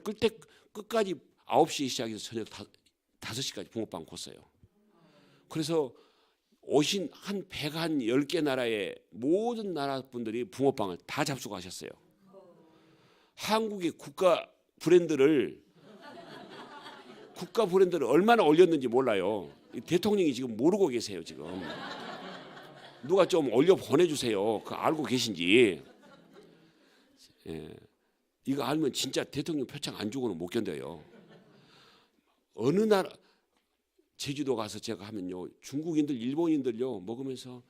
끝까지 9시에 시작해서 저녁 5시까지 붕어빵 걷어요. 그래서 오신 한 10개 나라의 모든 나라 분들이 붕어빵을 다 잡수가셨어요. 한국의 국가 브랜드를 얼마나 올렸는지 몰라요. 대통령이 지금 모르고 계세요. 지금 누가 좀 올려 보내주세요. 그거 알고 계신지. 예. 이거 알면 진짜 대통령 표창 안 주고는 못 견뎌요. 어느 나라 제주도 가서 제가 하면요, 중국인들, 일본인들요 먹으면서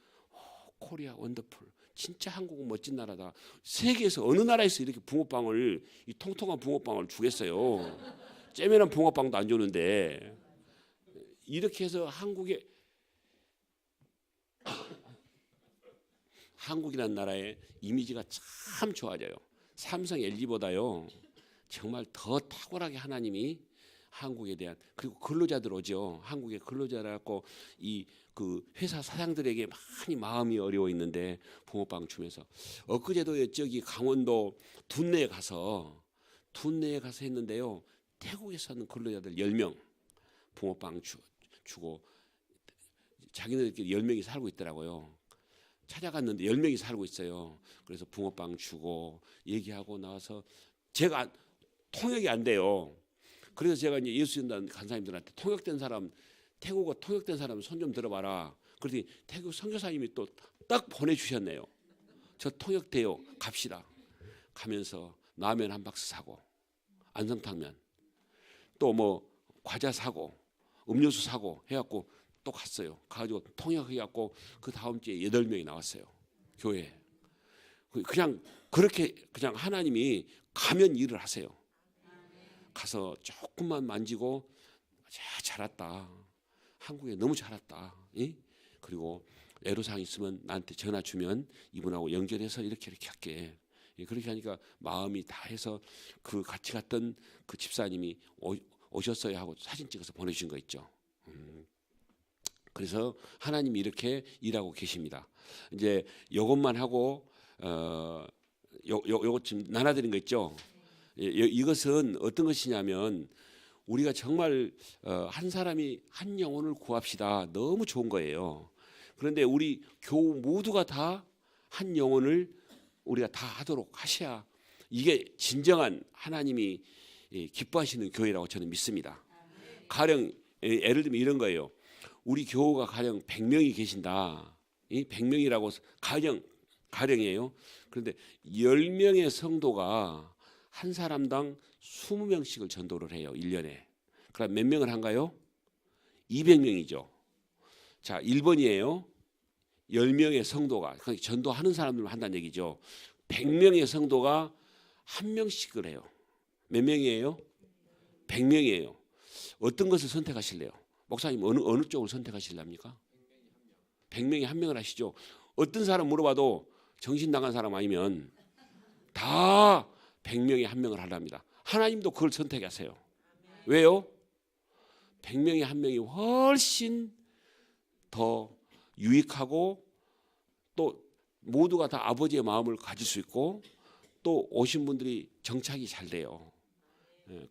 코리아 원더풀. 진짜 한국은 멋진 나라다. 세계에서 어느 나라에서 이렇게 붕어빵을, 이 통통한 붕어빵을 주겠어요. 째면한 붕어빵도 안 주는데. 이렇게 해서 한국이라는 나라의 이미지가 참 좋아져요. 삼성, LG보다요 정말 더 탁월하게 하나님이 한국에 대한, 그리고 근로자들 오죠. 한국의 근로자라고 이 그 회사 사장들에게 많이 마음이 어려워 있는데 붕어빵 주면서, 엊그제도 저기 강원도 둔내에 가서 했는데요. 태국에서 사는 근로자들 10명 붕어빵 주고 자기네들끼리 10명이 살고 있더라고요. 찾아갔는데 10명이 살고 있어요. 그래서 붕어빵 주고 얘기하고 나와서 제가 통역이 안 돼요. 그래서 제가 이제 예수전단 간사님들한테 통역된 사람, 태국어 통역된 사람 손 좀 들어봐라. 그랬더니 태국 선교사님이 또 딱 보내주셨네요. 저 통역돼요. 갑시다. 가면서 라면 한 박스 사고, 안성탕면, 또 뭐 과자 사고, 음료수 사고 해갖고 또 갔어요. 가가지고 통역해갖고 그 다음 주에 8명이 나왔어요. 교회에. 그냥 그렇게 그냥 하나님이 가면 일을 하세요. 가서 조금만 만지고 잘 왔다. 한국에 너무 잘 왔다. 그리고 애로사항 있으면 나한테 전화 주면 이분하고 연결해서 이렇게 할게. 그렇게 하니까 마음이 다 해서 그 같이 갔던 그 집사님이 오셨어요 하고 사진 찍어서 보내주신 거 있죠. 그래서 하나님이 이렇게 일하고 계십니다. 이제 이것만 하고 요거 지금 나눠드린 거 있죠. 이것은 어떤 것이냐면 우리가 정말 한 사람이 한 영혼을 구합시다. 너무 좋은 거예요. 그런데 우리 교우 모두가 다 한 영혼을 우리가 다 하도록 하셔야 이게 진정한 하나님이 기뻐하시는 교회라고 저는 믿습니다. 가령 예를 들면 이런 거예요. 우리 교우가 가령 100명이 계신다. 100명이라고 가령이에요. 그런데 10명의 성도가 한 사람당 20명씩을 전도를 해요. 1년에. 그럼 몇 명을 한가요? 200명이죠. 자, 1번이에요. 10명의 성도가, 전도하는 사람들만 한다는 얘기죠. 100명의 성도가 한 명씩을 해요. 몇 명이에요? 100명이에요. 어떤 것을 선택하실래요? 목사님 어느 쪽을 선택하실랍니까? 100명이 한 명을 하시죠. 어떤 사람 물어봐도 정신 나간 사람 아니면 다 100명이 한 명을 하랍니다. 하나님도 그걸 선택하세요. 왜요? 100명이 한 명이 훨씬 더 유익하고 또 모두가 다 아버지의 마음을 가질 수 있고 또 오신 분들이 정착이 잘 돼요.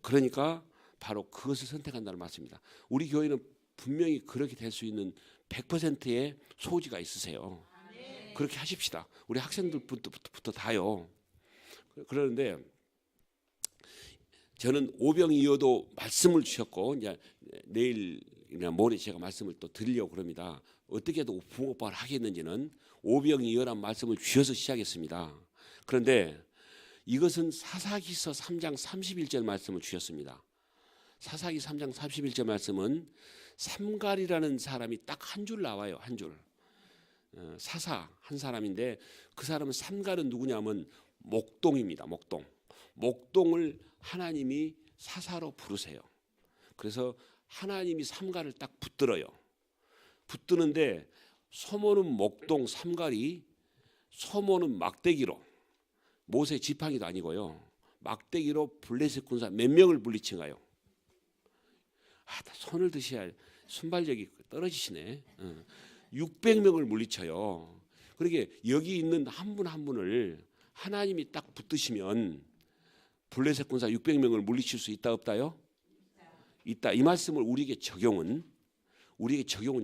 그러니까 바로 그것을 선택한다는 말씀입니다. 우리 교회는 분명히 그렇게 될 수 있는 100%의 소지가 있으세요. 그렇게 하십시다. 우리 학생들부터 다요. 그러는데 저는 오병이어도 말씀을 주셨고 이제 내일이나 모레 제가 말씀을 또 드리려고 그럽니다. 어떻게 해도 붕어빵을 하겠는지는 오병이어란 말씀을 주셔서 시작했습니다. 그런데 이것은 사사기서 3장 31절 말씀을 주셨습니다. 사사기 3장 31절 말씀은 삼갈이라는 사람이 딱 한 줄 나와요. 한 줄. 사사 한 사람인데 그 사람은 삼갈은 누구냐면 목동입니다. 목동을 하나님이 사사로 부르세요. 그래서 하나님이 삼가를 딱 붙들어요. 붙드는데 소모는 목동 삼갈이, 소모는 막대기로, 모세 지팡이도 아니고요, 막대기로 블레셋 군사 몇 명을 물리친가요? 손을 드셔야 순발력이 떨어지시네. 600명을 물리쳐요. 그러게 여기 있는 한 분 한 분을 하나님이 딱 붙드시면 블레셋 군사 600명을 물리칠 수 있다 없다요? 있다. 이 말씀을 우리에게 적용은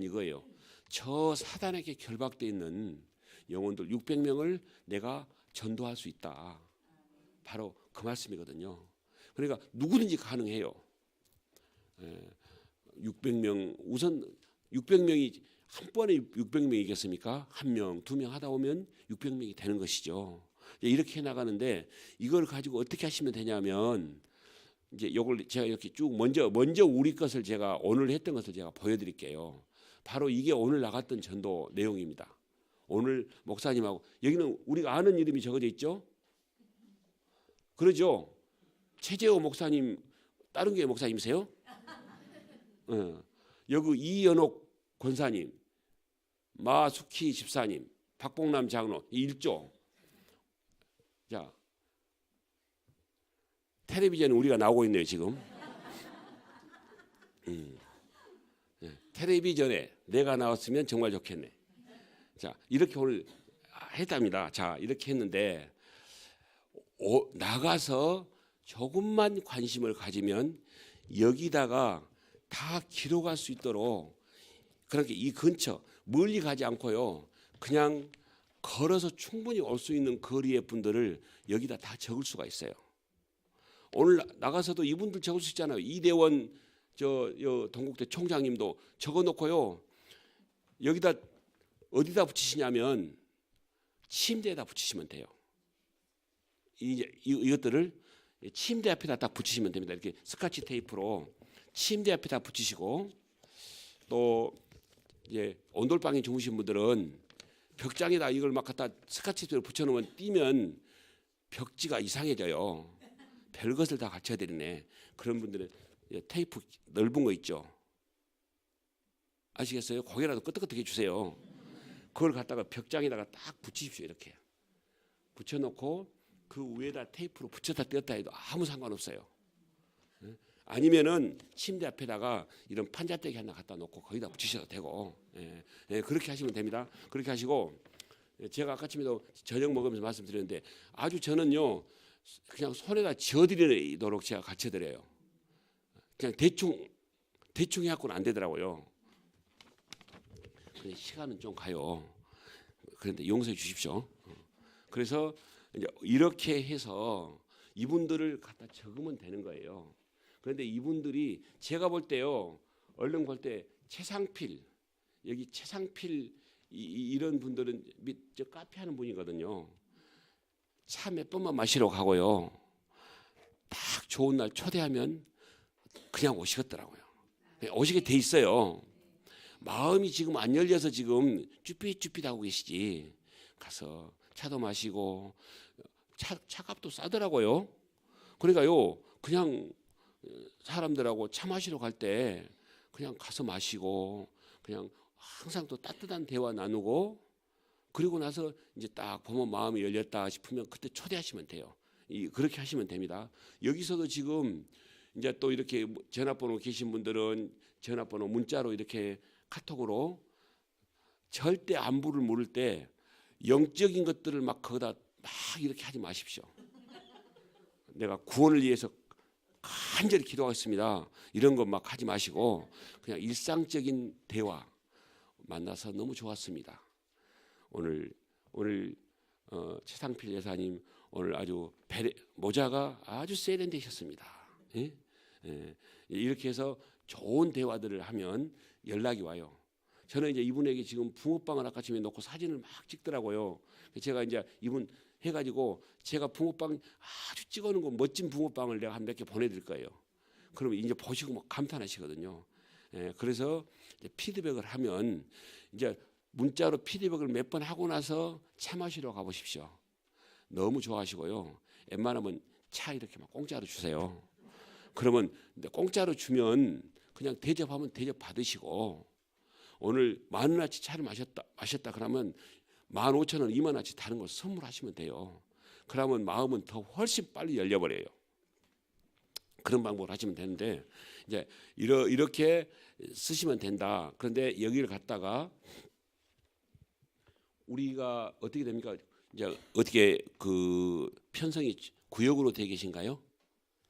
이거예요. 저 사단에게 결박되어 있는 영혼들 600명을 내가 전도할 수 있다. 바로 그 말씀이거든요. 그러니까 누구든지 가능해요. 600명, 우선 600명이 한 번에 600명이겠습니까? 한 명, 두 명 하다 보면 600명이 되는 것이죠. 이렇게 나가는데 이걸 가지고 어떻게 하시면 되냐면, 이제 요걸 제가 이렇게 쭉 먼저 우리 것을 제가 오늘 했던 것을 제가 보여드릴게요. 바로 이게 오늘 나갔던 전도 내용입니다. 오늘 목사님하고 여기는 우리가 아는 이름이 적어져 있죠? 그러죠? 최재호 목사님 다른 교회 목사님이세요? 여기 이연옥 권사님, 마숙희 집사님, 박봉남 장로 일조. 자, 텔레비전에 우리가 나오고 있네요 지금. 텔레비전에 내가 나왔으면 정말 좋겠네. 자, 이렇게 오늘 했답니다. 자, 이렇게 했는데 나가서 조금만 관심을 가지면 여기다가 다 기록할 수 있도록, 그렇게 이 근처 멀리 가지 않고요, 그냥 걸어서 충분히 올 수 있는 거리의 분들을 여기다 다 적을 수가 있어요. 오늘 나가서도 이분들 적을 수 있잖아요. 이대원 동국대 총장님도 적어놓고요, 여기다 어디다 붙이시냐면 침대에다 붙이시면 돼요. 이것들을 침대 앞에다 딱 붙이시면 됩니다. 이렇게 스카치 테이프로 침대 앞에다 붙이시고, 또 이제 온돌방에 주무신 분들은 벽장에다 이걸 막 갖다 스카치 테이프로 붙여놓으면 띄면 벽지가 이상해져요. 별것을 다 갖춰야 되네. 그런 분들은 테이프 넓은 거 있죠. 아시겠어요? 거기라도 끄떡끄떡 해주세요. 그걸 갖다가 벽장에다가 딱 붙이십시오. 이렇게 붙여놓고 그 위에다 테이프로 붙였다 떼었다 해도 아무 상관없어요. 아니면은 침대 앞에다가 이런 판자떼기 하나 갖다 놓고 거기다 붙이셔도 되고, 그렇게 하시면 됩니다. 그렇게 하시고, 제가 아까 아침에도 저녁 먹으면서 말씀드렸는데, 아주 저는요 그냥 손에다 쥐어드리도록 제가 가르쳐드려요. 그냥 대충 해갖고는 안 되더라고요. 근데 시간은 좀 가요. 그런데 용서해 주십시오. 그래서 이제 이렇게 해서 이분들을 갖다 적으면 되는 거예요. 그런데 이분들이 제가 볼 때요, 얼른 볼 때 최상필, 여기 최상필 이런 분들은 저 카페 하는 분이거든요. 차 몇 번만 마시러 가고요, 딱 좋은 날 초대하면 그냥 오시겠더라고요. 그냥 오시게 돼 있어요. 마음이 지금 안 열려서 지금 쭈삣쭈삣하고 계시지. 가서 차도 마시고, 차값도 싸더라고요. 그러니까요, 그냥 사람들하고 차 마시러 갈 때 그냥 가서 마시고, 그냥 항상 또 따뜻한 대화 나누고, 그리고 나서 이제 딱 보면 마음이 열렸다 싶으면 그때 초대하시면 돼요. 그렇게 하시면 됩니다. 여기서도 지금 이제 또 이렇게 전화번호 계신 분들은 전화번호 문자로 이렇게 카톡으로, 절대 안부를 물을 때 영적인 것들을 막 거기다 막 이렇게 하지 마십시오. 내가 구원을 위해서 간절히 기도하겠습니다, 이런 것 막 하지 마시고, 그냥 일상적인 대화 만나서 너무 좋았습니다. 오늘 최상필 여사님 오늘 아주 모자가 아주 세련되셨습니다. 예? 이렇게 해서 좋은 대화들을 하면 연락이 와요. 저는 이제 이분에게 지금 붕어빵을 아까 아침에 놓고 사진을 막 찍더라고요. 제가 이제 이분 해가지고 제가 붕어빵 아주 찍어놓은 거 멋진 붕어빵을 내가 한 몇 개 보내드릴 거예요. 그러면 이제 보시고 막 감탄하시거든요. 그래서 이제 피드백을 하면, 이제 문자로 피드백을 몇 번 하고 나서 차 마시러 가보십시오. 너무 좋아하시고요. 웬만하면 차 이렇게 막 공짜로 주세요. 그러면 공짜로 주면 그냥 대접하면 대접 받으시고, 오늘 10,000원어치 차를 마셨다 그러면 15,000원, 20,000원어치 다른 거 선물하시면 돼요. 그러면 마음은 더 훨씬 빨리 열려버려요. 그런 방법을 하시면 되는데, 이제 이렇게 쓰시면 된다. 그런데 여기를 갖다가 우리가 어떻게 됩니까? 이제 어떻게 그 편성이 구역으로 되어 계신가요?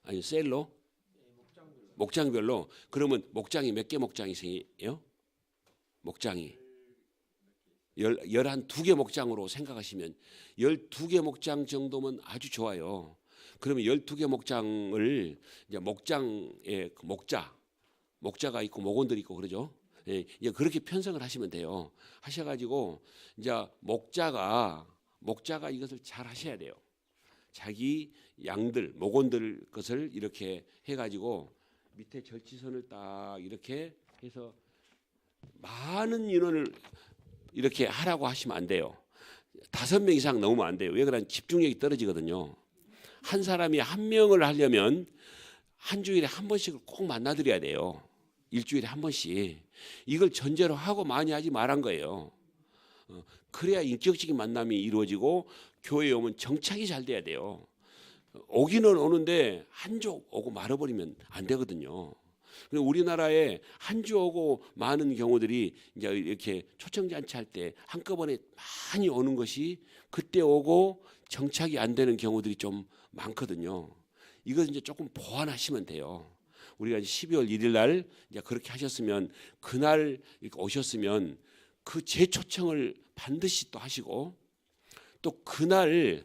아니 셀로? 목장별로. 그러면 목장이 몇 개 목장이세요? 목장이 12개 목장으로 생각하시면 12개 목장 정도면 아주 좋아요. 그러면 12개 목장을 이제 목장에 그 목자가 있고 목원들이 있고 그러죠. 예, 이제 그렇게 편성을 하시면 돼요. 하셔가지고 이제 목자가 이것을 잘 하셔야 돼요. 자기 양들 목원들 것을 이렇게 해가지고 밑에 절치선을 딱 이렇게 해서 많은 인원을 이렇게 하라고 하시면 안 돼요. 5명 이상 넘으면 안 돼요. 왜 그러냐면 집중력이 떨어지거든요. 한 사람이 한 명을 하려면 한 주일에 한 번씩을 꼭 만나드려야 돼요. 일주일에 한 번씩. 이걸 전제로 하고 많이 하지 말한 거예요. 그래야 인격적인 만남이 이루어지고 교회에 오면 정착이 잘 돼야 돼요. 오기는 오는데 한 주 오고 말아버리면 안 되거든요. 우리나라에 한 주 오고 많은 경우들이 이제 이렇게 초청잔치 할 때 한꺼번에 많이 오는 것이 그때 오고 정착이 안 되는 경우들이 좀 많거든요. 이거 이제 조금 보완하시면 돼요. 우리가 12월 1일 날 이제 그렇게 하셨으면 그날 이렇게 오셨으면 그 재초청을 반드시 또 하시고, 또 그날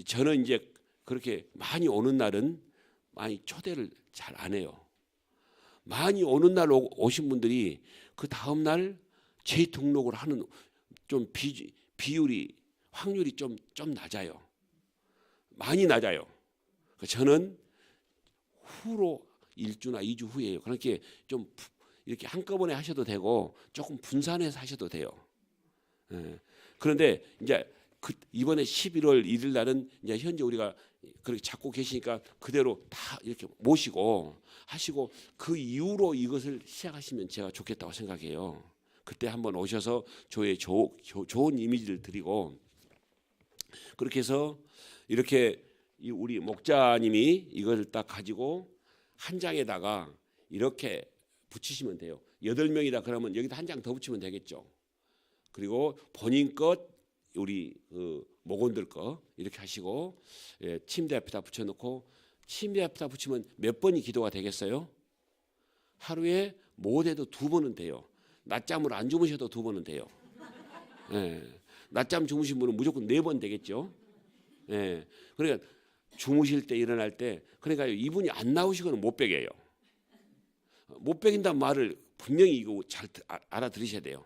저는 이제 그렇게 많이 오는 날은 많이 초대를 잘 안 해요. 많이 오는 날 오신 분들이 그 다음 날 재등록을 하는 좀 비율이 확률이 좀 낮아요. 많이 낮아요. 저는 후로 1주나 2주 후에요. 그렇게 좀 이렇게 한꺼번에 하셔도 되고 조금 분산해서 하셔도 돼요. 예. 그런데 이제 이번에 11월 1일 날은 이제 현재 우리가 그렇게 잡고 계시니까 그대로 다 이렇게 모시고 하시고 그 이후로 이것을 시작하시면 제가 좋겠다고 생각해요. 그때 한번 오셔서 저의 좋은 이미지를 드리고, 그렇게 해서 이렇게 우리 목자님이 이걸 딱 가지고 한 장에다가 이렇게 붙이시면 돼요. 8명이다 그러면 여기다 한 장 더 붙이면 되겠죠. 그리고 본인 것, 우리 목원들 거 이렇게 하시고, 예, 침대 앞에다 붙여놓고, 침대 앞에다 붙이면 몇 번이 기도가 되겠어요? 하루에 못해도 2번은 돼요. 낮잠을 안 주무셔도 2번은 돼요. 예, 낮잠 주무신 분은 무조건 4번 되겠죠. 예, 그러니까 주무실 때 일어날 때, 그러니까 이분이 안 나오시고는 못 베겨요. 못 베긴다는 말을 분명히 이거 잘 알아들으셔야 돼요.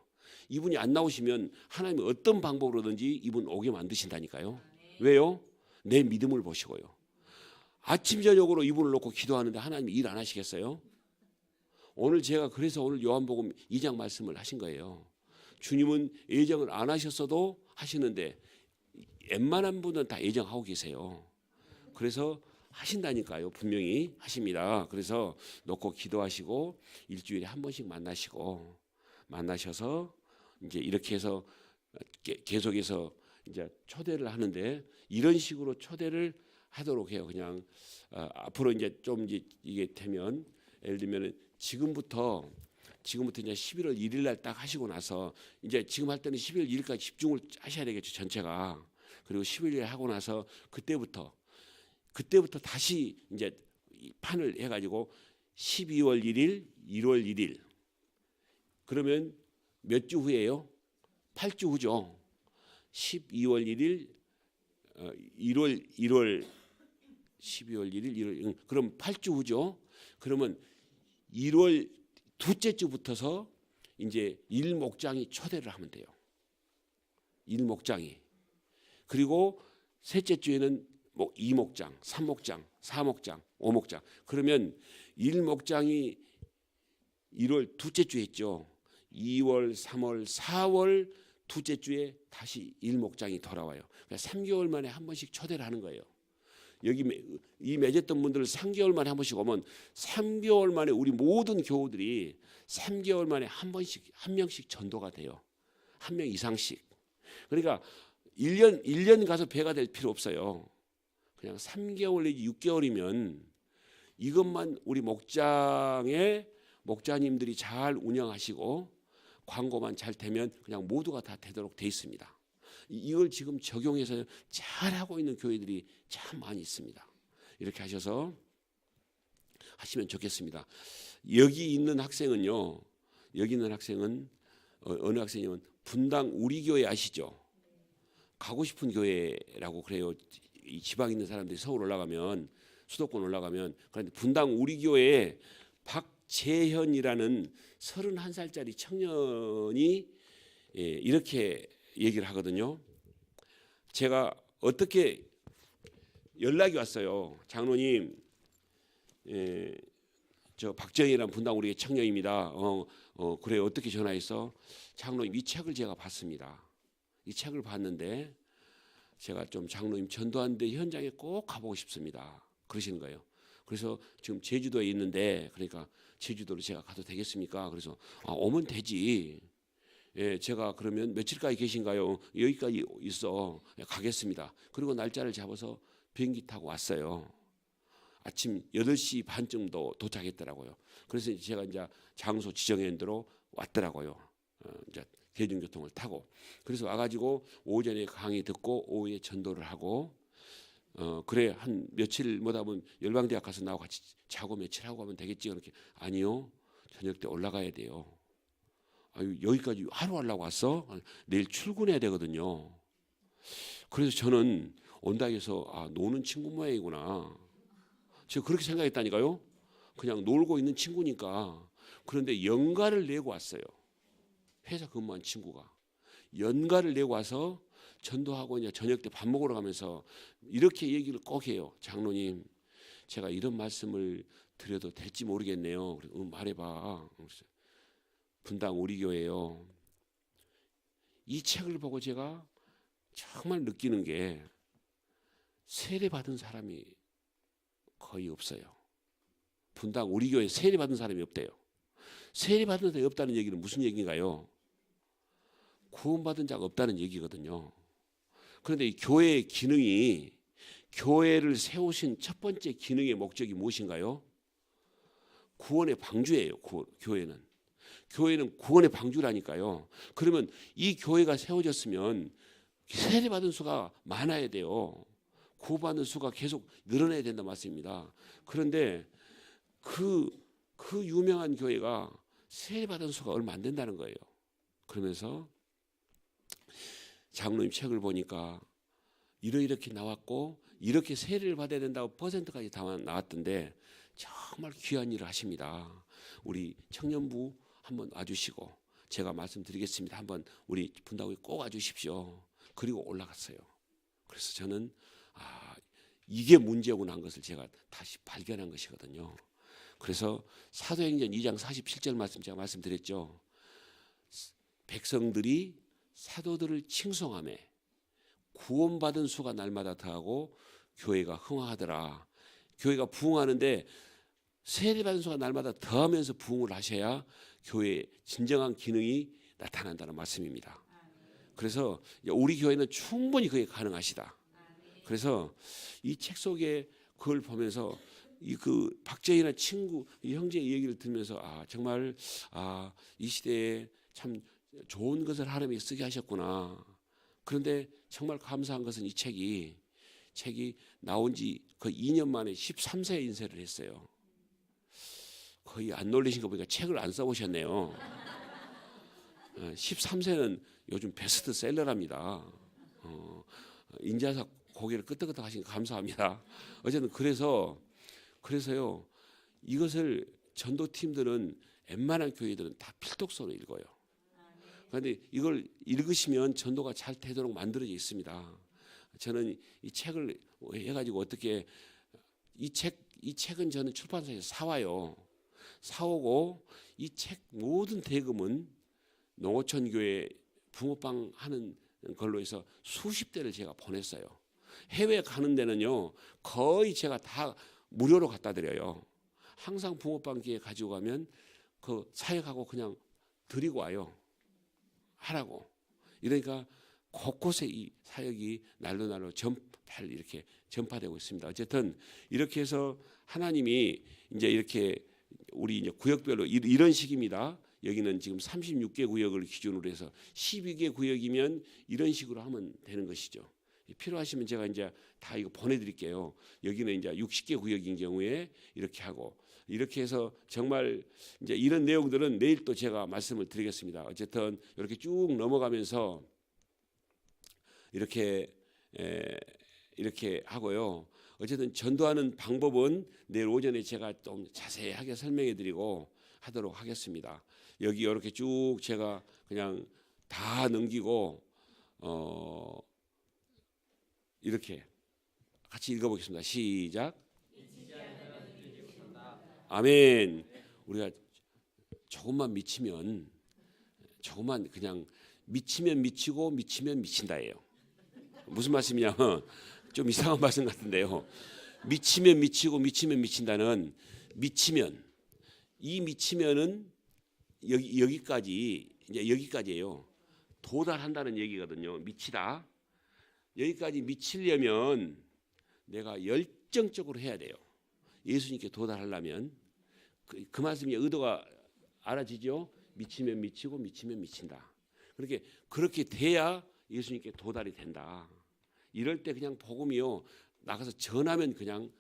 이분이 안 나오시면 하나님이 어떤 방법으로든지 이분 오게 만드신다니까요. 왜요? 내 믿음을 보시고요. 아침 저녁으로 이분을 놓고 기도하는데 하나님이 일 안 하시겠어요? 오늘 제가 그래서 오늘 요한복음 2장 말씀을 하신 거예요. 주님은 예정을 안 하셨어도 하시는데 웬만한 분은 다 예정하고 계세요. 그래서 하신다니까요. 분명히 하십니다. 그래서 놓고 기도하시고 일주일에 한 번씩 만나셔서 이제 이렇게 해서 계속해서 이제 초대를 하는데, 이런 식으로 초대를 하도록 해요. 그냥 앞으로 이제 좀 이게 되면, 예를 들면 지금부터 이제 11월 1일 날 딱 하시고 나서, 이제 지금 할 때는 11월 1일까지 집중을 하셔야 되겠죠, 전체가. 그리고 11일 하고 나서 그때부터 다시 이제 판을 해가지고 12월 1일, 1월 1일 그러면 몇 주 후예요? 8주 후죠. 12월 1일, 1월 12월 1일, 1월 그럼 8주 후죠. 그러면 1월 둘째 주부터서 이제 일목장이 초대를 하면 돼요. 일목장이. 그리고 셋째 주에는 뭐 2목장, 3목장, 4목장, 5목장. 그러면 1목장이 1월 둘째 주에 있죠. 2월, 3월, 4월 둘째 주에 다시 일목장이 돌아와요. 그러니까 3개월 만에 한 번씩 초대를 하는 거예요. 여기 이 맺었던 분들 3개월 만에 한 번씩 오면 3개월 만에 우리 모든 교우들이 3개월 만에 한 번씩 한 명씩 전도가 돼요. 한 명 이상씩. 그러니까 1년 가서 배가 될 필요 없어요. 그냥 3개월 내지 6개월이면 이것만 우리 목자님들이 잘 운영하시고 광고만 잘 되면 그냥 모두가 다 되도록 돼 있습니다. 이걸 지금 적용해서 잘하고 있는 교회들이 참 많이 있습니다. 이렇게 하셔서 하시면 좋겠습니다. 여기 있는 학생은요. 여기 있는 학생은 어느 학생이면 분당 우리 교회 아시죠? 가고 싶은 교회라고 그래요. 이 지방 있는 사람들이 서울 올라가면 수도권 올라가면 그런데 분당 우리 교회에 박재현이라는 31살짜리 청년이 이렇게 얘기를 하거든요. 제가 어떻게 연락이 왔어요. 장로님, 저 박재현이라는 분당 우리 청년입니다. 그래 어떻게 전화했어? 장로님 이 책을 제가 봤습니다. 이 책을 봤는데 제가 좀 장로님 전도하는데 현장에 꼭 가보고 싶습니다. 그러시는 거예요. 그래서 지금 제주도에 있는데 그러니까 제주도로 제가 가도 되겠습니까? 그래서 오면 되지. 예, 제가 그러면 며칠까지 계신가요? 여기까지 있어. 예, 가겠습니다. 그리고 날짜를 잡아서 비행기 타고 왔어요. 아침 8시 반쯤도 도착했더라고요. 그래서 제가 이제 장소 지정한 대로 왔더라고요. 이제 대중교통을 타고. 그래서 와가지고 오전에 강의 듣고 오후에 전도를 하고 그래 한 며칠 뭐다 보면 열방대학 가서 나하고 같이 자고 며칠 하고 가면 되겠지. 그렇게 아니요. 저녁 때 올라가야 돼요. 아유, 여기까지 하루 하려고 왔어? 내일 출근해야 되거든요. 그래서 저는 온다 해서 노는 친구 모양이구나. 제가 그렇게 생각했다니까요. 그냥 놀고 있는 친구니까. 그런데 연가를 내고 왔어요. 회사 근무한 친구가. 연가를 내고 와서 전도하고 이제 저녁 때 밥 먹으러 가면서 이렇게 얘기를 꼭 해요. 장로님, 제가 이런 말씀을 드려도 될지 모르겠네요. 말해봐. 분당 우리 교회요. 이 책을 보고 제가 정말 느끼는 게 세례 받은 사람이 거의 없어요. 분당 우리 교회 세례 받은 사람이 없대요. 세례 받은 사람이 없다는 얘기는 무슨 얘기인가요? 구원받은 자가 없다는 얘기거든요. 그런데 이 교회의 기능이 교회를 세우신 첫 번째 기능의 목적이 무엇인가요? 구원의 방주예요. 교회는. 교회는 구원의 방주라니까요. 그러면 이 교회가 세워졌으면 세례받은 수가 많아야 돼요. 구원받는 수가 계속 늘어나야 된다 말씀입니다. 그런데 그 유명한 교회가 세례받은 수가 얼마 안 된다는 거예요. 그러면서 장로님 책을 보니까 이렇게 나왔고 이렇게 세례를 받아야 된다고 퍼센트까지 다 나왔던데 정말 귀한 일을 하십니다. 우리 청년부 한번 와주시고 제가 말씀드리겠습니다. 한번 우리 분당에 꼭 와주십시오. 그리고 올라갔어요. 그래서 저는 이게 문제구나 한 것을 제가 다시 발견한 것이거든요. 그래서 사도행전 2장 47절 말씀 제가 말씀드렸죠. 백성들이 사도들을 칭송하며 구원받은 수가 날마다 더하고 교회가 흥황하더라. 교회가 부흥하는데 세례받은 수가 날마다 더하면서 부흥을 하셔야 교회의 진정한 기능이 나타난다는 말씀입니다. 그래서 우리 교회는 충분히 그게 가능하시다. 그래서 이 책 속에 그걸 보면서 그 박재희나 친구 이 형제의 얘기를 들으면서 정말 이 시대에 참 좋은 것을 하나님이 쓰게 하셨구나. 그런데 정말 감사한 것은 이 책이 나온 지 거의 2년 만에 13세에 인쇄를 했어요. 거의 안 놀리신 거 보니까 책을 안 써보셨네요. 13세는 요즘 베스트셀러랍니다. 인자사 고개를 끄덕끄덕 하시니 감사합니다. 어쨌든 그래서요 이것을 전도팀들은 웬만한 교회들은 다 필독서로 읽어요. 그런데 이걸 읽으시면 전도가 잘 되도록 만들어져 있습니다. 저는 이 책을 해가지고 어떻게 이 책은 저는 출판사에서 사와요. 사오고 이 책 모든 대금은 농어촌 교회 붕어빵 하는 걸로 해서 수십 대를 제가 보냈어요. 해외 가는 데는요 거의 제가 다 무료로 갖다 드려요. 항상 붕어빵 기회 가지고 가면 그 사역하고 그냥 드리고 와요. 하라고. 이러니까 곳곳에 이 사역이 날로 이렇게 전파되고 있습니다. 어쨌든 이렇게 해서 하나님이 이제 이렇게 우리 이제 구역별로 이런 식입니다. 여기는 지금 36개 구역을 기준으로 해서 12개 구역이면 이런 식으로 하면 되는 것이죠. 필요하시면 제가 이제 다 이거 보내드릴게요. 여기는 이제 60개 구역인 경우에 이렇게 하고 이렇게 해서 정말 이제 이런 내용들은 내일 또 제가 말씀을 드리겠습니다. 어쨌든 이렇게 쭉 넘어가면서 이렇게 하고요. 어쨌든 전도하는 방법은 내일 오전에 제가 좀 자세하게 설명해드리고 하도록 하겠습니다. 여기 이렇게 쭉 제가 그냥 다 넘기고 이렇게 같이 읽어보겠습니다. 시작. 아멘. 우리가 조금만 미치면 조금만 그냥 미치면 미치고 미치면 미친다예요. 무슨 말씀이냐면 좀 이상한 말씀 같은데요. 미치면 미치고 미치면 미친다는 미치면 이 미치면은 여기까지 이제 여기까지예요. 도달한다는 얘기거든요. 미치다. 여기까지 미치려면 내가 열정적으로 해야 돼요. 예수님께 도달하려면 그 말씀이 의도가 알아지죠? 미치면 미치고 미치면 미친다. 그렇게 돼야 예수님께 도달이 된다. 이럴 때 그냥 복음이요 나가서 전하면 그냥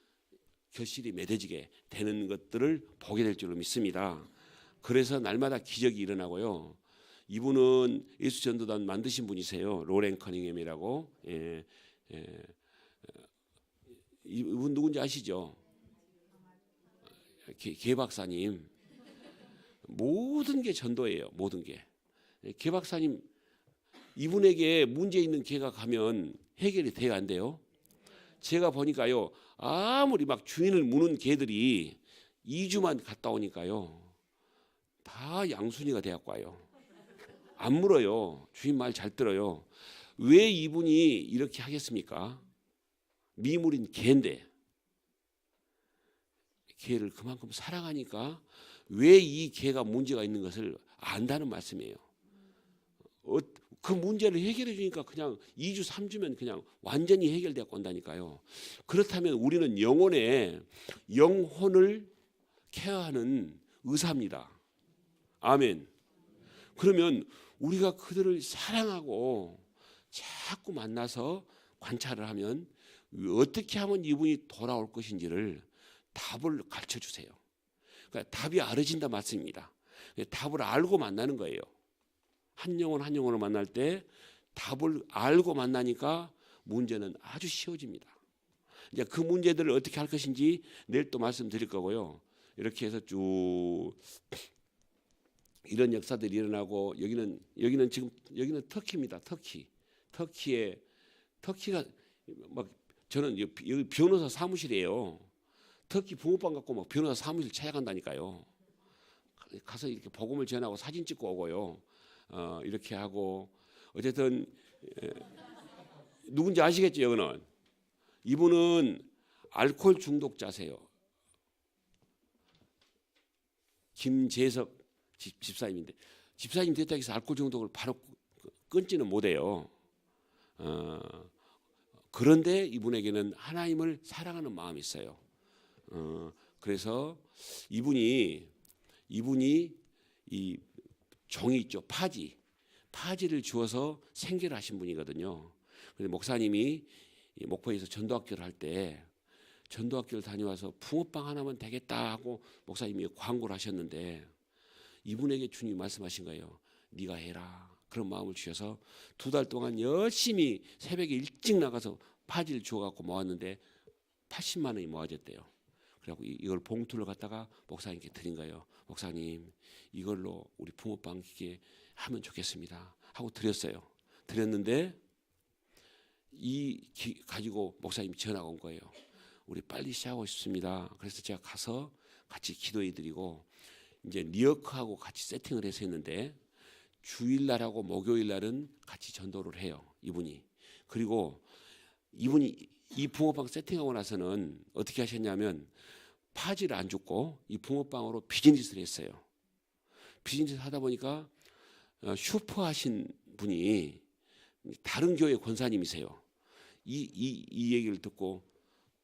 결실이 맺어지게 되는 것들을 보게 될 줄로 믿습니다. 그래서 날마다 기적이 일어나고요. 이분은 예수 전도단 만드신 분이세요. 로렌 커닝햄이라고. 이분 누군지 아시죠? 개 박사님. 모든 게 전도예요. 모든 게. 개 박사님 이분에게 문제 있는 개가 가면 해결이 돼야 안 돼요? 제가 보니까요. 아무리 막 주인을 무는 개들이 2주만 갔다 오니까요. 다 양순이가 돼갖고 와요. 안 물어요. 주인 말 잘 들어요. 왜 이분이 이렇게 하겠습니까? 미물인 개인데 개를 그만큼 사랑하니까 왜 이 개가 문제가 있는 것을 안다는 말씀이에요. 그 문제를 해결해 주니까 그냥 2주 3주면 그냥 완전히 해결되어 온다니까요. 그렇다면 우리는 영혼을 케어하는 의사입니다. 아멘. 그러면 우리가 그들을 사랑하고 자꾸 만나서 관찰을 하면 어떻게 하면 이분이 돌아올 것인지를 답을 가르쳐 주세요. 그러니까 답이 알아진다 말씀입니다. 답을 알고 만나는 거예요. 한 영혼 한 영혼을 만날 때 답을 알고 만나니까 문제는 아주 쉬워집니다. 이제 그 문제들을 어떻게 할 것인지 내일 또 말씀드릴 거고요. 이렇게 해서 쭉 이런 역사들이 일어나고 여기는 지금 여기는 터키입니다. 터키가 막 저는 여기 변호사 사무실이에요. 터키 붕어빵 갖고 막 변호사 사무실 찾아간다니까요. 가서 이렇게 복음을 전하고 사진 찍고 오고요. 이렇게 하고 어쨌든 누군지 아시겠죠? 여기는 이분은 알코올 중독자세요. 김재석 집사님인데 집사님 됐다고 해서 알코올 중독을 바로 끊지는 못해요. 그런데 이분에게는 하나님을 사랑하는 마음이 있어요. 그래서 이분이 이 종이 있죠. 파지를 주어서 생계를 하신 분이거든요. 그런데 목사님이 목포에서 전도학교를 할 때 전도학교를 다녀와서 붕어빵 하나면 되겠다 하고 목사님이 광고를 하셨는데 이분에게 주님이 말씀하신 거예요. 네가 해라. 그런 마음을 주셔서 2달 동안 열심히 새벽에 일찍 나가서 파지를 주워갖고 모았는데 80만 원이 모아졌대요. 그래갖고 이걸 봉투를 갖다가 목사님께 드린 거예요. 목사님 이걸로 우리 붕어빵 기계 하면 좋겠습니다 하고 드렸어요. 드렸는데 가지고 목사님이 전화가 온 거예요. 우리 빨리 시작하고 싶습니다. 그래서 제가 가서 같이 기도해드리고 이제 리어크하고 같이 세팅을 해서 했는데 주일날하고 목요일날은 같이 전도를 해요. 이분이. 그리고 이분이 이 붕어빵 세팅하고 나서는 어떻게 하셨냐면 파지를 안 줍고 이 붕어빵으로 비즈니스를 했어요. 비즈니스 하다 보니까 슈퍼 하신 분이 다른 교회 권사님이세요. 이 얘기를 듣고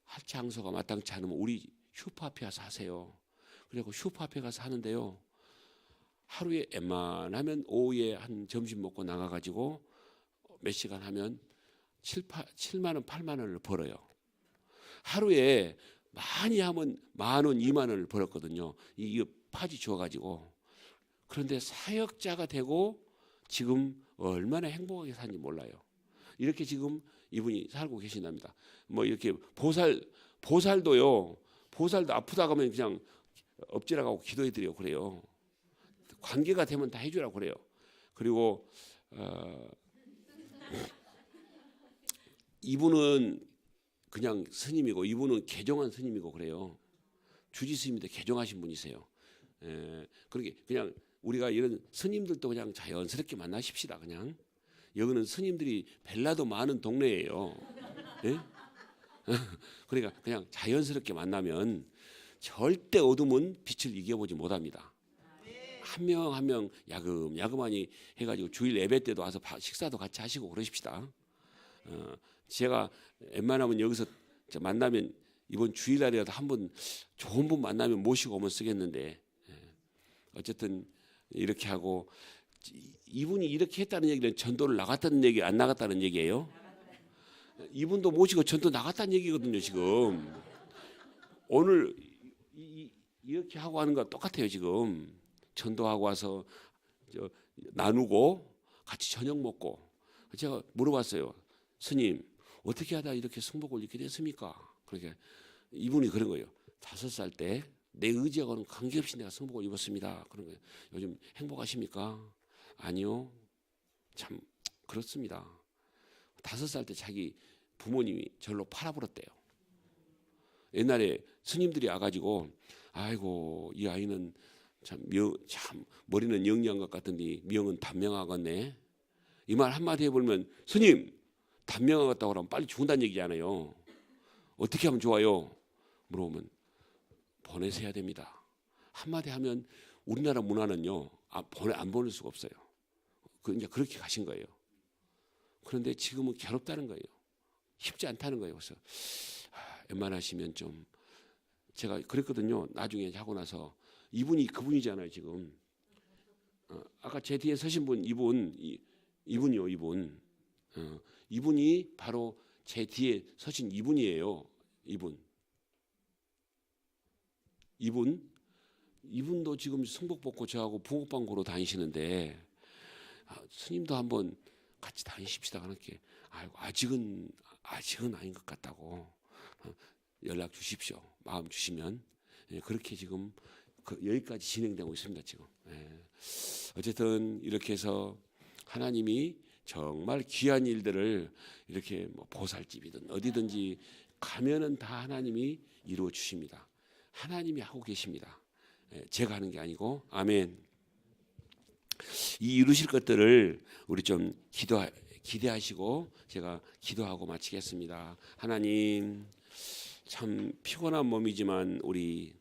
할 장소가 마땅치 않으면 우리 슈퍼 앞에 가서 하세요. 그리고 슈퍼 앞에 가서 하는데요. 하루에 웬만하면 오후에 한 점심 먹고 나가가지고 몇 시간 하면 7만 원, 8만 원을 벌어요. 하루에 많이 하면 10,000원, 2만 원을 벌었거든요. 이거 파지 주어가지고. 그런데 사역자가 되고 지금 얼마나 행복하게 사는지 몰라요. 이렇게 지금 이분이 살고 계신답니다. 뭐 이렇게 보살도요. 보살도 아프다 하면 그냥 엎질러가고 기도해드려 그래요. 관계가 되면 다 해주라고 그래요. 그리고 이분은 그냥 스님이고 이분은 개종한 스님이고 그래요. 주지 스님인데 개종하신 분이세요. 그렇게 그냥 우리가 이런 스님들도 그냥 자연스럽게 만나십시다. 그냥 여기는 스님들이 벨라도 많은 동네예요. 예? 그러니까 그냥 자연스럽게 만나면 절대 어둠은 빛을 이겨보지 못합니다. 한 명 한 명 야금야금하니 해가지고 주일 예배 때도 와서 식사도 같이 하시고 그러십시다. 제가 웬만하면 여기서 만나면 이번 주일날이라도 한번 좋은 분 만나면 모시고 오면 쓰겠는데 어쨌든 이렇게 하고 이분이 이렇게 했다는 얘기는 전도를 나갔다는 얘기 안 나갔다는 얘기예요. 이분도 모시고 전도 나갔다는 얘기거든요. 지금 오늘 이렇게 하고 하는 거 똑같아요. 지금 전도하고 와서 나누고 같이 저녁 먹고 제가 물어봤어요. 스님 어떻게 하다 이렇게 승복을 입게 됐습니까? 그러니까 이분이 그런 거예요. 5살 때 내 의지하고는 관계없이 내가 승복을 입었습니다. 그런 거예요. 요즘 행복하십니까? 아니요. 참 그렇습니다. 5살 때 자기 부모님이 절로 팔아버렸대요. 옛날에 스님들이 와가지고 아이고 이 아이는 참 머리는 영리한 것 같은데 명은 단명하겠네. 이 말 한마디 해보면 스님 단명하겠다고 하면 빨리 죽는다는 얘기잖아요. 어떻게 하면 좋아요? 물어보면 보내셔야 됩니다. 한마디 하면 우리나라 문화는요 안 보낼 수가 없어요. 이제 그렇게 가신 거예요. 그런데 지금은 괴롭다는 거예요. 쉽지 않다는 거예요. 그래서 웬만하시면 좀 제가 그랬거든요. 나중에 하고 나서 이분이 그분이잖아요. 지금 아까 제 뒤에 서신 분 이분이요. 이분이 바로 제 뒤에 서신 이분이에요. 이분도 지금 승복받고 저하고 붕어빵 고로 다니시는데 스님도 한번 같이 다니십시다. 그렇게 아직은 아닌 것 같다고 연락 주십시오. 마음 주시면 그렇게 지금 여기까지 진행되고 있습니다. 지금 어쨌든 이렇게 해서 하나님이 정말 귀한 일들을 이렇게 뭐 보살집이든 어디든지 가면은 다 하나님이 이루어 주십니다. 하나님이 하고 계십니다. 제가 하는 게 아니고 아멘. 이 이루실 것들을 우리 좀 기대하시고 제가 기도하고 마치겠습니다. 하나님 참 피곤한 몸이지만 우리